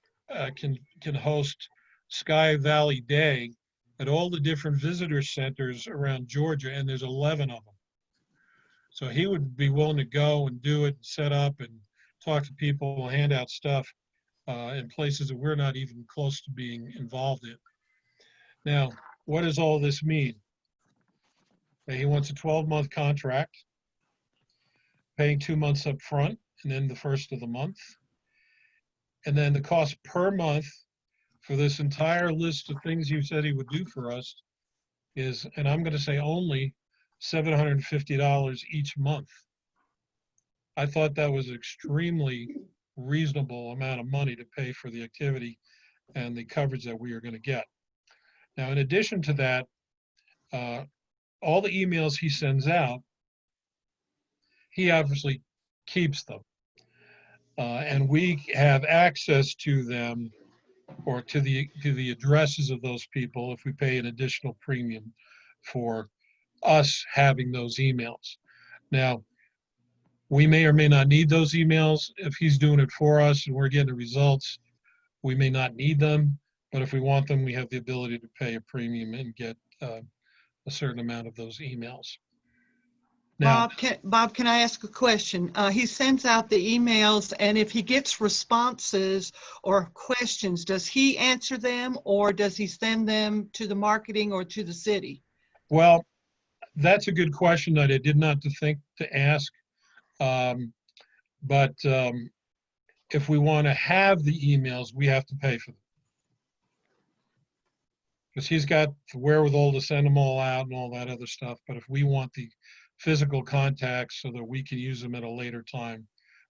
can host Sky Valley Day at all the different visitor centers around Georgia, and there's 11 of them. So he would be willing to go and do it, set up and talk to people, hand out stuff in places that we're not even close to being involved in. Now, what does all this mean? He wants a 12-month contract, paying 2 months up front and then the first of the month. And then the cost per month for this entire list of things you said he would do for us is, and I'm going to say only $750 each month. I thought that was extremely reasonable amount of money to pay for the activity and the coverage that we are going to get. Now, in addition to that, all the emails he sends out, he obviously keeps them. And we have access to them, or to the addresses of those people, if we pay an additional premium for us having those emails. Now, we may or may not need those emails. If he's doing it for us and we're getting the results, we may not need them. But if we want them, we have the ability to pay a premium and get a certain amount of those emails. Now, Bob, can I ask a question? He sends out the emails, and if he gets responses or questions, does he answer them, or does he send them to the marketing or to the city? well, that's a good question that I did not think to ask. But if we want to have the emails, we have to pay for them. Because he's got the wherewithal to send them all out and all that other stuff. But if we want the physical contacts so that we can use them at a later time,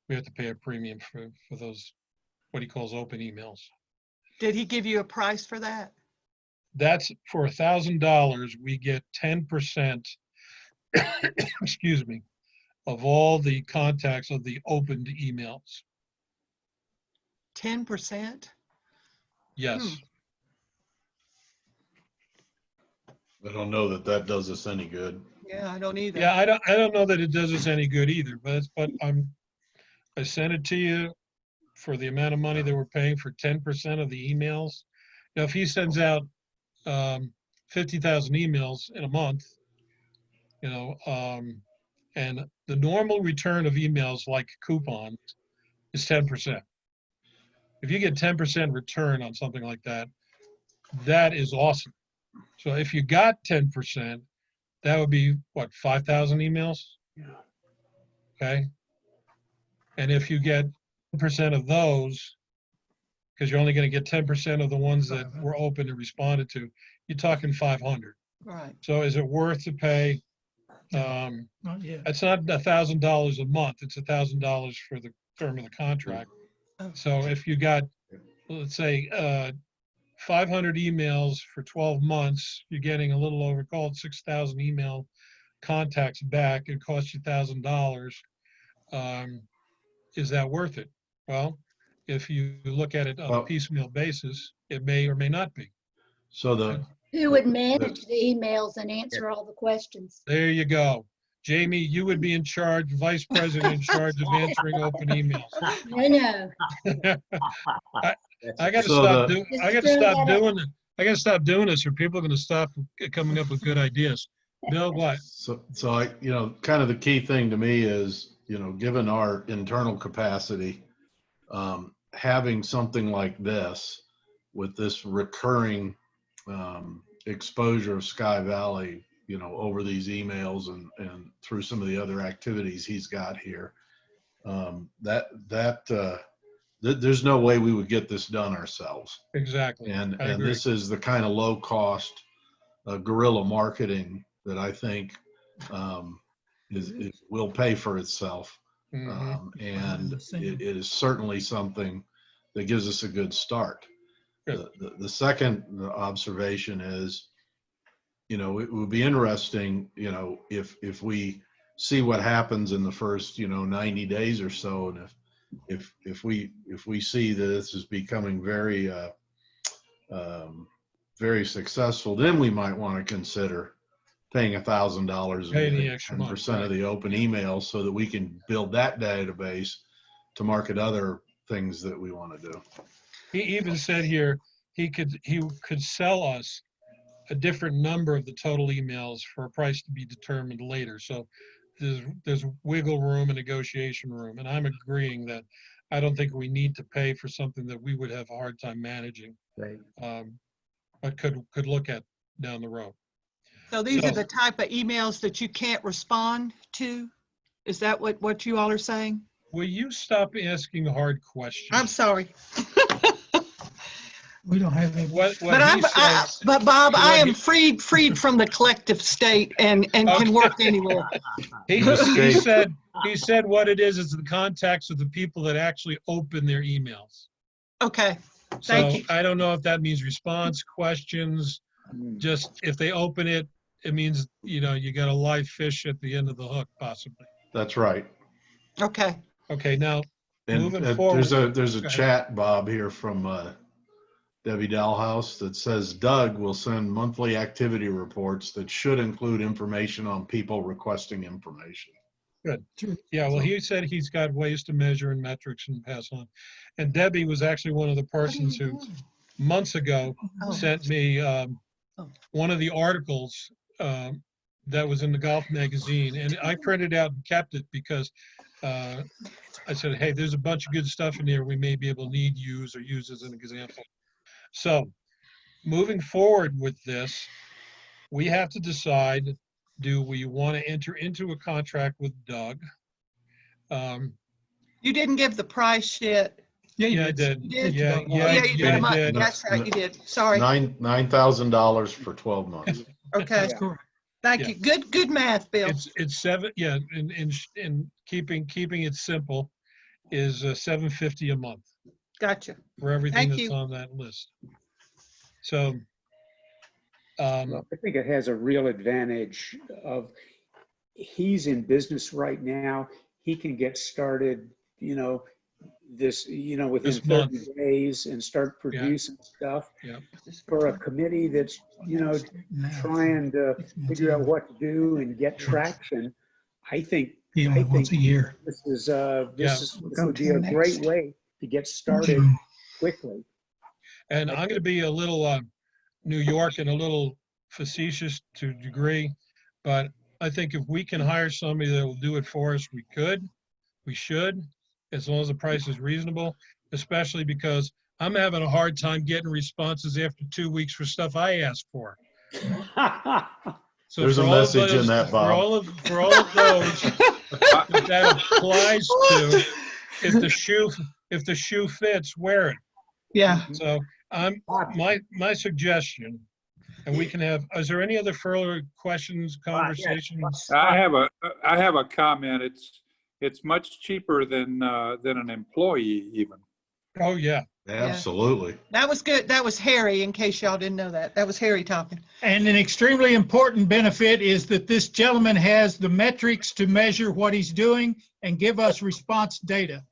we have to pay a premium for those, what he calls open emails. Did he give you a price for that? That's for $1,000, we get 10%, excuse me, of all the contacts of the opened emails. 10%? Yes. I don't know that that does us any good. Yeah, I don't either. Yeah, I don't know that it does us any good either, but I sent it to you for the amount of money that we're paying for 10% of the emails. Now, if he sends out 50,000 emails in a month, and the normal return of emails like coupons is 10%. If you get 10% return on something like that, that is awesome. So if you got 10%, that would be what, 5,000 emails? Yeah. Okay. And if you get 10% of those, because you're only going to get 10% of the ones that were open and responded to, you're talking 500. Right. So is it worth to pay? Not yet. It's not $1,000 a month. It's $1,000 for the term of the contract. Oh. So if you got, let's say, 500 emails for 12 months, you're getting a little over, call it 6,000 email contacts back. It costs you $1,000. Is that worth it? Well, if you look at it on a piecemeal basis, it may or may not be. So Who would manage the emails and answer all the questions? There you go. Jamie, you would be in charge, vice president in charge of answering open emails. No. I gotta So stop the- doing, Just I gotta throw stop that out. doing it. I gotta stop doing this or people are gonna stop coming up with good ideas. Bill, what? So I, kind of the key thing to me is, given our internal capacity, having something like this with this recurring exposure of Sky Valley, over these emails and through some of the other activities he's got here, there's no way we would get this done ourselves. Exactly. And I agree. this is the kind of low cost guerrilla marketing that I think will pay for itself. Mhm. And it is certainly something that gives us a good start. Good. The second observation is, it would be interesting, if we see what happens in the first, 90 days or so, and if we see that this is becoming very very successful, then we might want to consider paying $1,000 Pay and the getting extra money, 10% of the open emails so that we can build that database to market other things that we want to do. He even said here, he could sell us a different number of the total emails for a price to be determined later. So there's wiggle room and negotiation room. And I'm agreeing that I don't think we need to pay for something that we would have a hard time managing, Right. but could look at down the road. So these are So- the type of emails that you can't respond to? Is that what you all are saying? Will you stop asking hard questions? I'm sorry. We don't have any. What But he says, but Bob, I what am he- freed from the collective state and can Okay. work anywhere. he Escape. said what it is the contacts of the people that actually open their emails. Okay, So Thank you. I don't know if that means response, questions, just if they open it, it means, you got a live fish at the end of the hook possibly. That's right. okay. Okay, now, And moving there's forward. a Go ahead. chat, Bob, here from Debbie Dalhouse that says Doug will send monthly activity reports that should include information on people requesting information. Yeah, well, he said he's got ways to measure and metrics and pass on. And Debbie was actually one of the persons who months ago Oh. sent me one of the articles that was in the Golf magazine. And I printed out and kept it because I said, hey, there's a bunch of good stuff in here we may be able to use as an example. So moving forward with this, we have to decide, do we want to enter into a contract with Doug? You didn't give the price yet. Yeah, I did. You did? Yeah, Oh, yeah, you did. I did. That's right, you did. Sorry. $9,000 for 12 months. Okay, That's correct. thank Yeah. you. Good math, Bill. It's seven, yeah, in keeping it simple is $750 a month Gotcha. for everything Thank that's you. on that list. So, Well, I think it has a real advantage of, he's in business right now. He can get started, within This 30 month. days and start producing stuff. Yeah. For a committee that's, Now, trying to 6 months figure out in. what to do and get traction, I think He only once a year. this is, Yeah. this Go would be to a the great next. way to get started June. quickly. and I'm going to be a little New York and a little facetious to a degree, but I think if we can hire somebody that will do it for us, we should, as long as the price is reasonable, especially because I'm having a hard time getting responses after 2 weeks for stuff I asked for. So There's for a all of message in those- that, Bob. For all of those that applies to, if the shoe fits, wear it. Yeah. So my suggestion, and we can have, is there any other further questions, conversations? I have a comment. It's much cheaper than an employee even. Oh, yeah. Absolutely. That was good. That was Harry, in case y'all didn't know that. That was Harry talking. And an extremely important benefit is that this gentleman has the metrics to measure what he's doing and give us response data.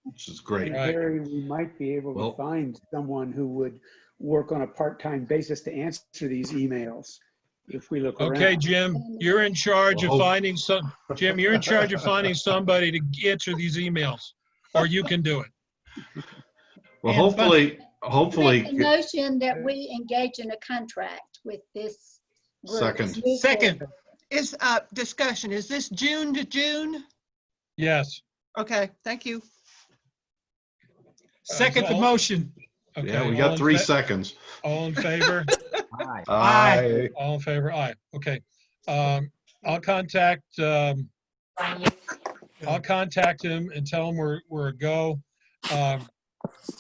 Which is great. Right. Harry, we might be able Well- to find someone who would work on a part-time basis to answer these emails. if we look around. Okay, Jim, you're in charge of Well, finding Jim, you're in charge of finding somebody to answer these emails, or you can do it. Well, And hopefully, Make a motion that we engage in a contract with this group. Second. Move Second. forward. Is, discussion, is this June to June? Yes. Okay, thank you. Second the motion. Okay, yeah, we all got in 3 fa- seconds. All in favor? Aye. Aye. All in favor? Aye. Okay. I'll contact him and tell him we're a go.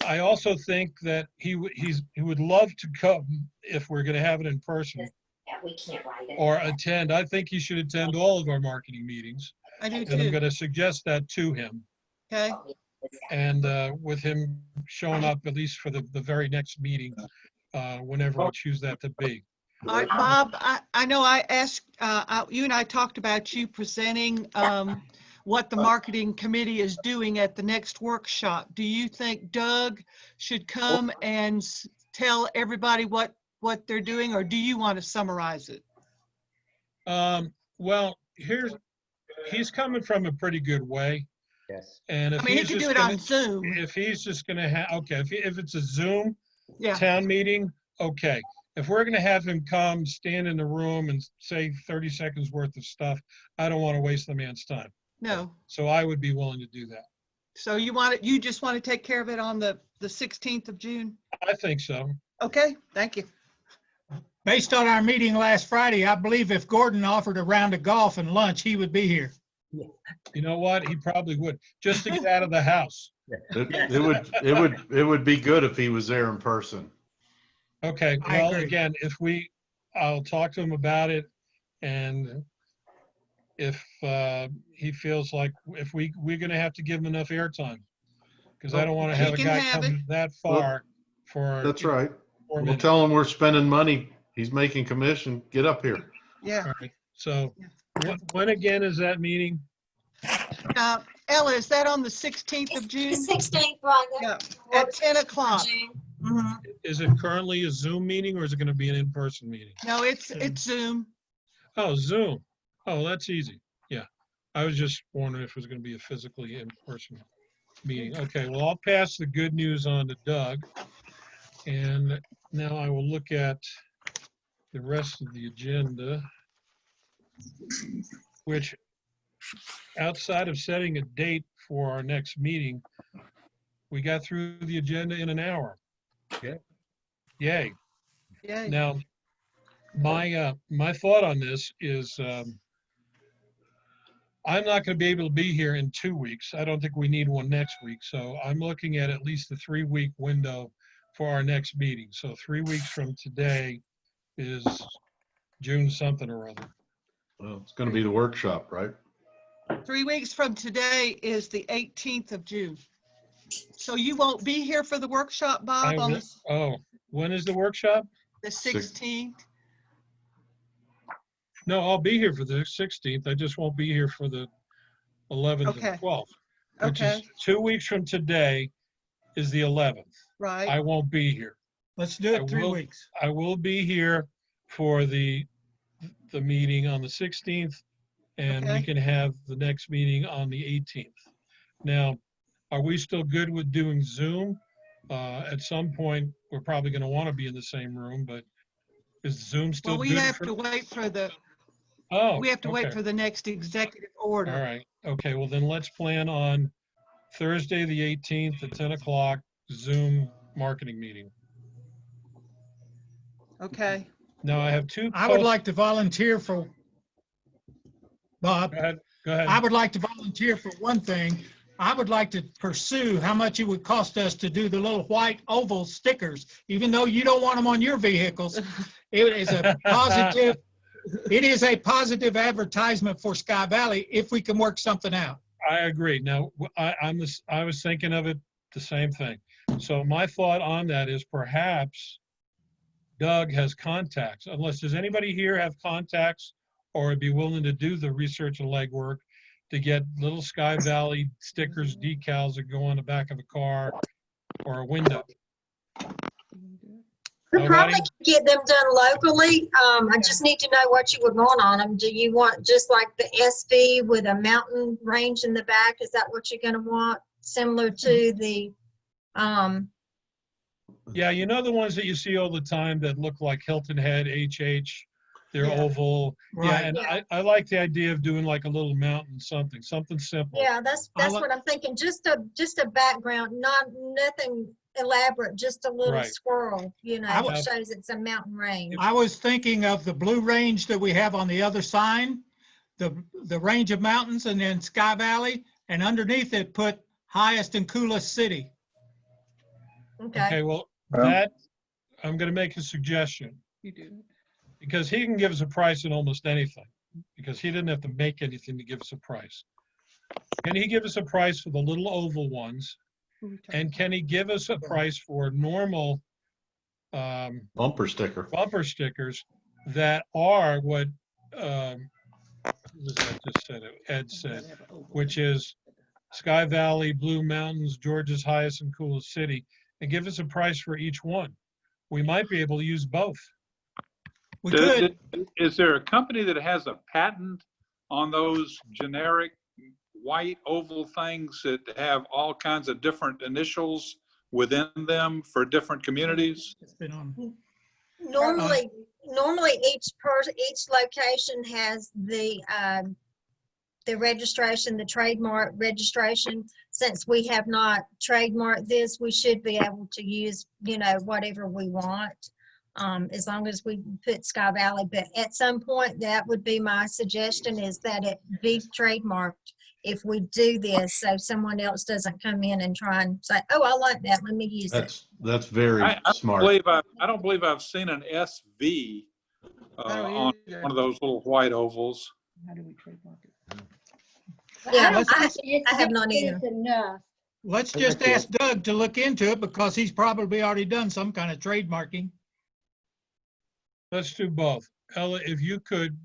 I also think that he would love to come if we're going to have it in person or attend. I think he should attend all of our marketing meetings. I do And I'm too. going to suggest that to him. Okay. And with him showing up at least for the very next meeting, whenever we choose that to be. All right, Bob, I know I asked, you and I talked about you presenting what the marketing committee is doing at the next workshop. Do you think Doug should come and tell everybody what they're doing, or do you want to summarize it? Well, he's coming from a pretty good way. Yes. And I if mean, he he's could do just it on gonna, Zoom. if he's just gonna have, okay, if it's a Zoom Yeah, town meeting, okay. If we're gonna have him come, stand in the room and say 30 seconds worth of stuff, I don't want to waste the man's time. no. So I would be willing to do that. So you just want to take care of it on the 16th of June? I think so. Okay, thank you. Based on our meeting last Friday, I believe if Gordon offered a round of golf and lunch, he would be here. You know what? He probably would, just to get out of the house. It would be good if he was there in person. Okay, I well, agree. again, I'll talk to him about it, and if he feels like we're gonna have to give him enough airtime, because I don't want to He have a can guy have come that far for. That's right. 4 We'll minutes. tell him we're spending money. He's making commission. Get up here. Yeah. All right, so when again is that meeting? Ella, is that on the 16th of The June? 16th, right? Yeah, at 10 o'clock. Mhm. Is it currently a Zoom meeting or is it gonna be an in-person meeting? No, it's Zoom. Oh, Zoom. Oh, that's easy. Yeah. I was just wondering if it was gonna be a physically in-person meeting. Okay, well, I'll pass the good news on to Doug. And now I will look at the rest of the agenda, which outside of setting a date for our next meeting, we got through the agenda in an hour. Yeah. Yay. Yeah. Now, my thought on this is I'm not going to be able to be here in 2 weeks. I don't think we need one next week. So I'm looking at least a 3-week window for our next meeting. So 3 weeks from today is June something or other. Well, it's going to be the workshop, right? 3 weeks from today is the 18th of June. So you won't be here for the workshop, Bob, on Oh, when is the workshop? the 16th? No, I'll be here for the 16th. I just won't be here for the 11th Okay. and 12th. Which is Okay, 2 weeks from today is the 11th. right. I won't be here. Let's do I it 3 will- weeks. I will be here for the meeting on the 16th, and we Okay. can have the next meeting on the 18th. Now, are we still good with doing Zoom? At some point, we're probably going to want to be in the same room, but is Zoom still Well, good? we have to wait for the next executive All order. right. Okay, well then let's plan on Thursday, the 18th at 10 o'clock, Zoom marketing meeting. Okay. Now I have two. I would like to volunteer for, Bob, Go ahead. I would like to volunteer for one thing. I would like to pursue how much it would cost us to do the little white oval stickers, even though you don't want them on your vehicles. It is a positive advertisement for Sky Valley if we can work something out. I agree. Now, I was thinking of it the same thing. So my thought on that is perhaps Doug has contacts, unless, does anybody here have contacts or would be willing to do the research and legwork to get little Sky Valley stickers, decals that go on the back of a car or a window? We're Okay. Everybody? probably get them done locally. I just need to know what you would want on them. Do you want just like the SV with a mountain range in the back? Is that what you're gonna want? Similar to the, Yeah, you know the ones that you see all the time that look like Hilton Head, HH, they're Yeah. oval. Yeah, Right. and Yeah. I like the idea of doing like a little mountain something simple. yeah, that's like- what I'm thinking. Just a background, nothing elaborate, just a little Right. squirrel, you know, I that would- shows it's a mountain range. I was thinking of the blue range that we have on the other sign, the range of mountains, and then Sky Valley, and underneath it put highest and coolest city. Okay, Okay, well, Well- that, I'm gonna make a suggestion. You do. Because he can give us a price on almost anything, because he didn't have to make anything to give us a price. Can he give us a price for the little oval ones? And can he give us a price for normal Bumper sticker. bumper stickers that are what, who was that just said it? Ed said, which is Sky Valley, Blue Mountains, Georgia's highest and coolest city, and give us a price for each one. We might be able to use both. We could, Is there a company that has a patent on those generic white oval things that have all kinds of different initials within them for different communities? it's been on. normally each location has the registration, the trademark registration. Since we have not trademarked this, we should be able to use, you know, whatever we want, as long as we put Sky Valley. But at some point, that would be my suggestion, is that it be trademarked if we do this, so someone else doesn't come in and try and say, oh, I like that, let me use it. That's very I smart. don't believe I've seen an SV I don't on either. one of those little white ovals. How do we trademark it? Yeah, don't I- think I have not it's either. Enough. Let's just ask Doug to look into it because he's probably already done some kind of trademarking. Let's do both. Ella, if you could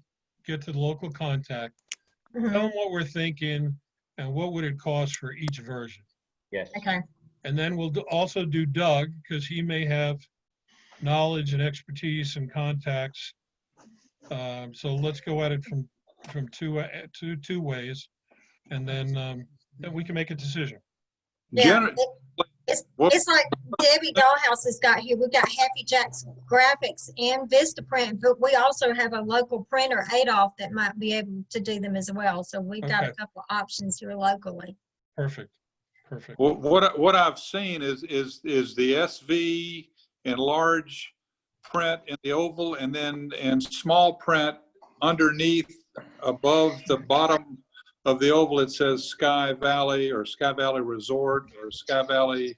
get to the local contact, Mhm. tell them what we're thinking and what would it cost for each version. Yes. Okay, And then we'll also do Doug, because he may have knowledge and expertise and contacts. So let's go at it from two ways, and then we can make a decision. yeah, Gener- it's what- it's like Debbie Dollhouse has got here. We've got Happy Jack's Graphics and Vistaprint, but we also have a local printer, Adolph, that might be able to do them as well. So we've got a Okay. couple of options here locally. Perfect. What I've seen is the SV in large print in the oval, and then in small print underneath, above the bottom of the oval, it says Sky Valley or Sky Valley Resort or Sky Valley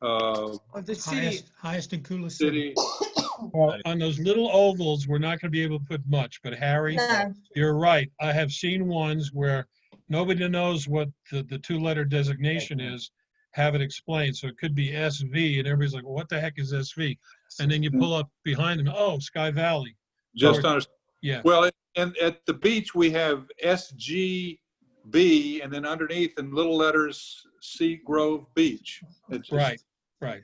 Or the city, Highest and coolest city. City. Well, on those little ovals, we're not going to be able to put much, but Harry, No, you're right. I have seen ones where nobody knows what the two-letter designation is, have it explained. So it could be SV, and everybody's like, well, what the heck is SV? And then you pull up behind them, oh, Sky Valley. Just Or- under, Yeah, well, and at the beach, we have SGB, and then underneath in little letters, Sea Grove Beach. It's just- right.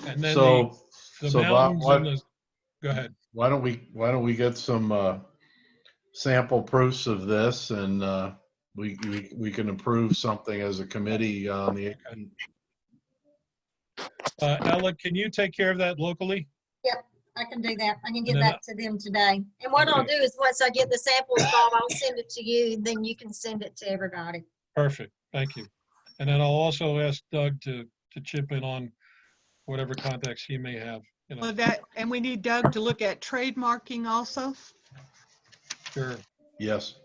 And then So, the so Bob, mountains and what, the, go ahead. why don't we get some sample proofs of this, and we can approve something as a committee on the 18th. Ella, can you take care of that locally? I can do that. I can get And then that to them today. And what I'll Okay. do is, once I get the samples, Bob, I'll send it to you, then you can send it to everybody. Perfect, thank you. And then I'll also ask Doug to chip in on whatever contacts he may have, you know, well, that, and we need Doug to look at trademarking also. sure. Yes.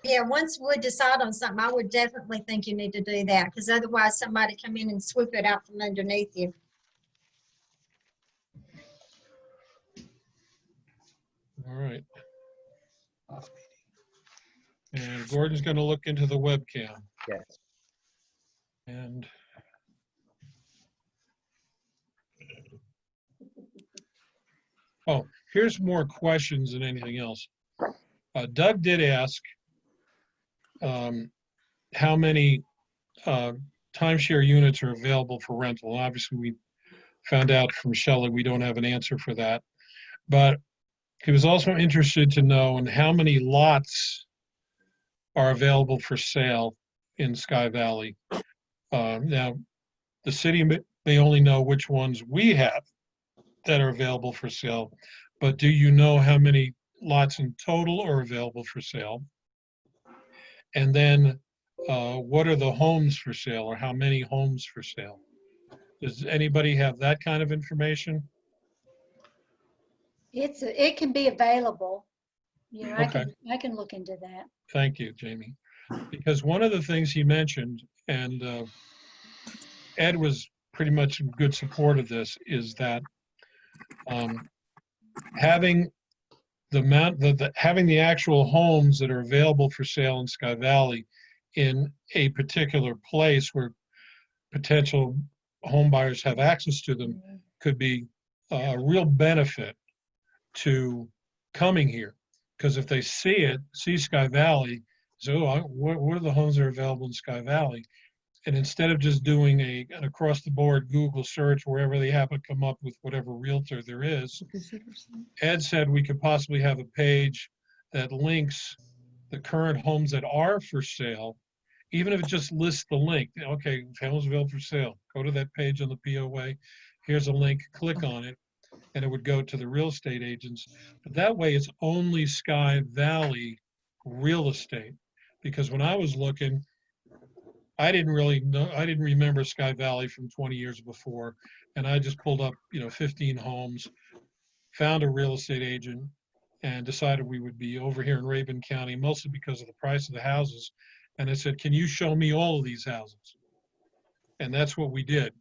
Yeah, once we decide on something, I would definitely think you need to do that, because otherwise somebody come in and swoop it out from underneath you. All right. And Gordon's gonna look into the webcam Yes. and oh, here's more questions than anything else. Doug did ask how many timeshare units are available for rental. Obviously, we found out from Shelley we don't have an answer for that. But he was also interested to know in how many lots are available for sale in Sky Valley. Now, the city may only know which ones we have that are available for sale, but do you know how many lots in total are available for sale? And then what are the homes for sale, or how many homes for sale? Does anybody have that kind of information? It can be available. You know, Okay. I can look into that. Thank you, Jamie. Because one of the things he mentioned, and Ed was pretty much in good support of this, is that having having the actual homes that are available for sale in Sky Valley in a particular place where potential home buyers have access to them could be a real benefit to coming here. Because if they see Sky Valley, so what are the homes that are available in Sky Valley? And instead of just doing an across-the-board Google search wherever they happen to come up with whatever realtor there is, Ed said we could possibly have a page that links the current homes that are for sale, even if it just lists the link. Okay, homes available for sale. Go to that page on the POA. Here's a link. Click on it, and it would go to the real estate agents. But that way, it's only Sky Valley real estate. Because when I was looking, I didn't remember Sky Valley from 20 years before. And I just pulled up, 15 homes, found a real estate agent, and decided we would be over here in Rabun County, mostly because of the price of the houses. And I said, can you show me all of these houses? And that's what we did.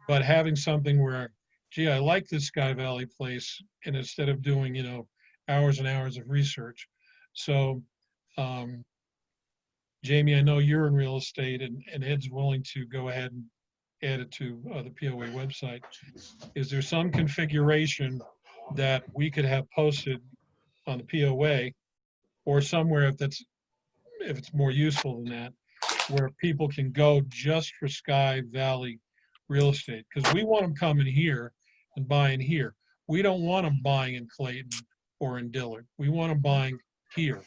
But having something where, gee, I like this Sky Valley place, and instead of doing, hours and hours of research. So, Jamie, I know you're in real estate, and Ed's willing to go ahead and add it to the POA website. Is there some configuration that we could have posted on the POA, or somewhere if it's more useful than that, where people can go just for Sky Valley real estate? Because we want them coming here and buying here. We don't want them buying in Clayton or in Dillard. We want them buying here.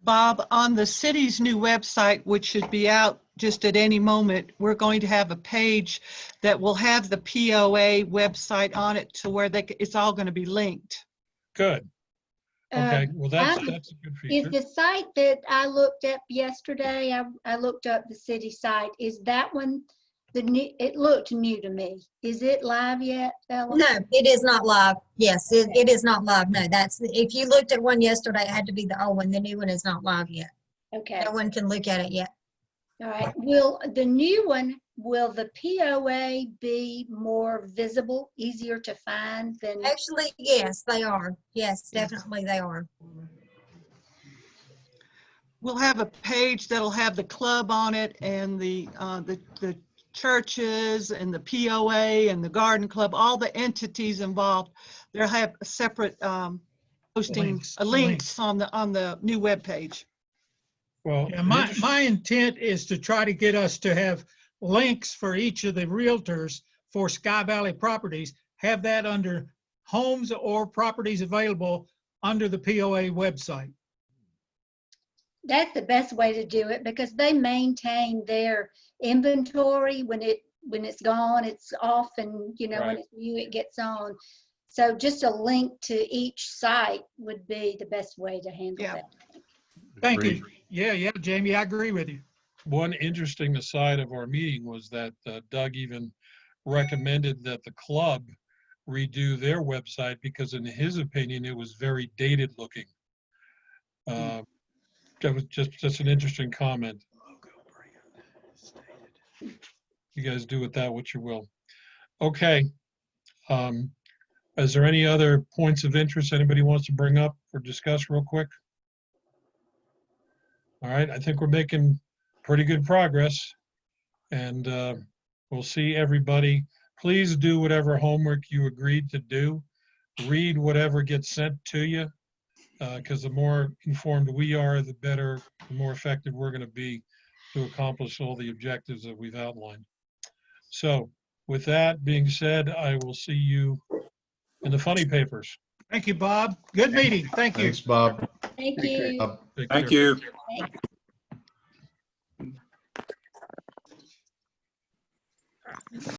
Bob, on the city's new website, which should be out just at any moment, we're going to have a page that will have the POA website on it to where it's all going to be linked. Good. Okay, well, that's a good Is feature. the site that I looked up yesterday, I looked up the city site, is that one, it looked new to me. Is it live yet, Ella? No, it is not live. Yes, it is not live. No, if you looked at one yesterday, it had to be the old one. The new one is not live yet. Okay, No one can look at it yet. all right. Will the POA be more visible, easier to find than? Actually, yes, they are. Yes, definitely they are. We'll have a page that'll have the club on it and the churches and the POA and the garden club, all the entities involved. They'll have a separate posting links on the new webpage. Well, Yeah, my intent is to try to get us to have links for each of the realtors for Sky Valley properties, have that under homes or properties available under the POA website. That's the best way to do it because they maintain their inventory. When it's gone, it's off, and when Right. it's new, it gets on. So just a link to each site would be the best way to handle Yeah. that. Thank Agreed. you. Yeah, Jamie, I agree with you. One interesting aside of our meeting was that Doug even recommended that the club redo their website because in his opinion, it was very dated looking. That was just an interesting comment. You guys do with that what you will. Okay. Is there any other points of interest anybody wants to bring up or discuss real quick? All right, I think we're making pretty good progress, and we'll see everybody. Please do whatever homework you agreed to do. Read whatever gets sent to you, because the more informed we are, the better, the more effective we're going to be to accomplish all the objectives that we've outlined. So with that being said, I will see you in the funny papers. Thank you, Bob. Good meeting. Thank you. Thanks, Bob. Thank you. Bob. Take Thank care. you. Thanks.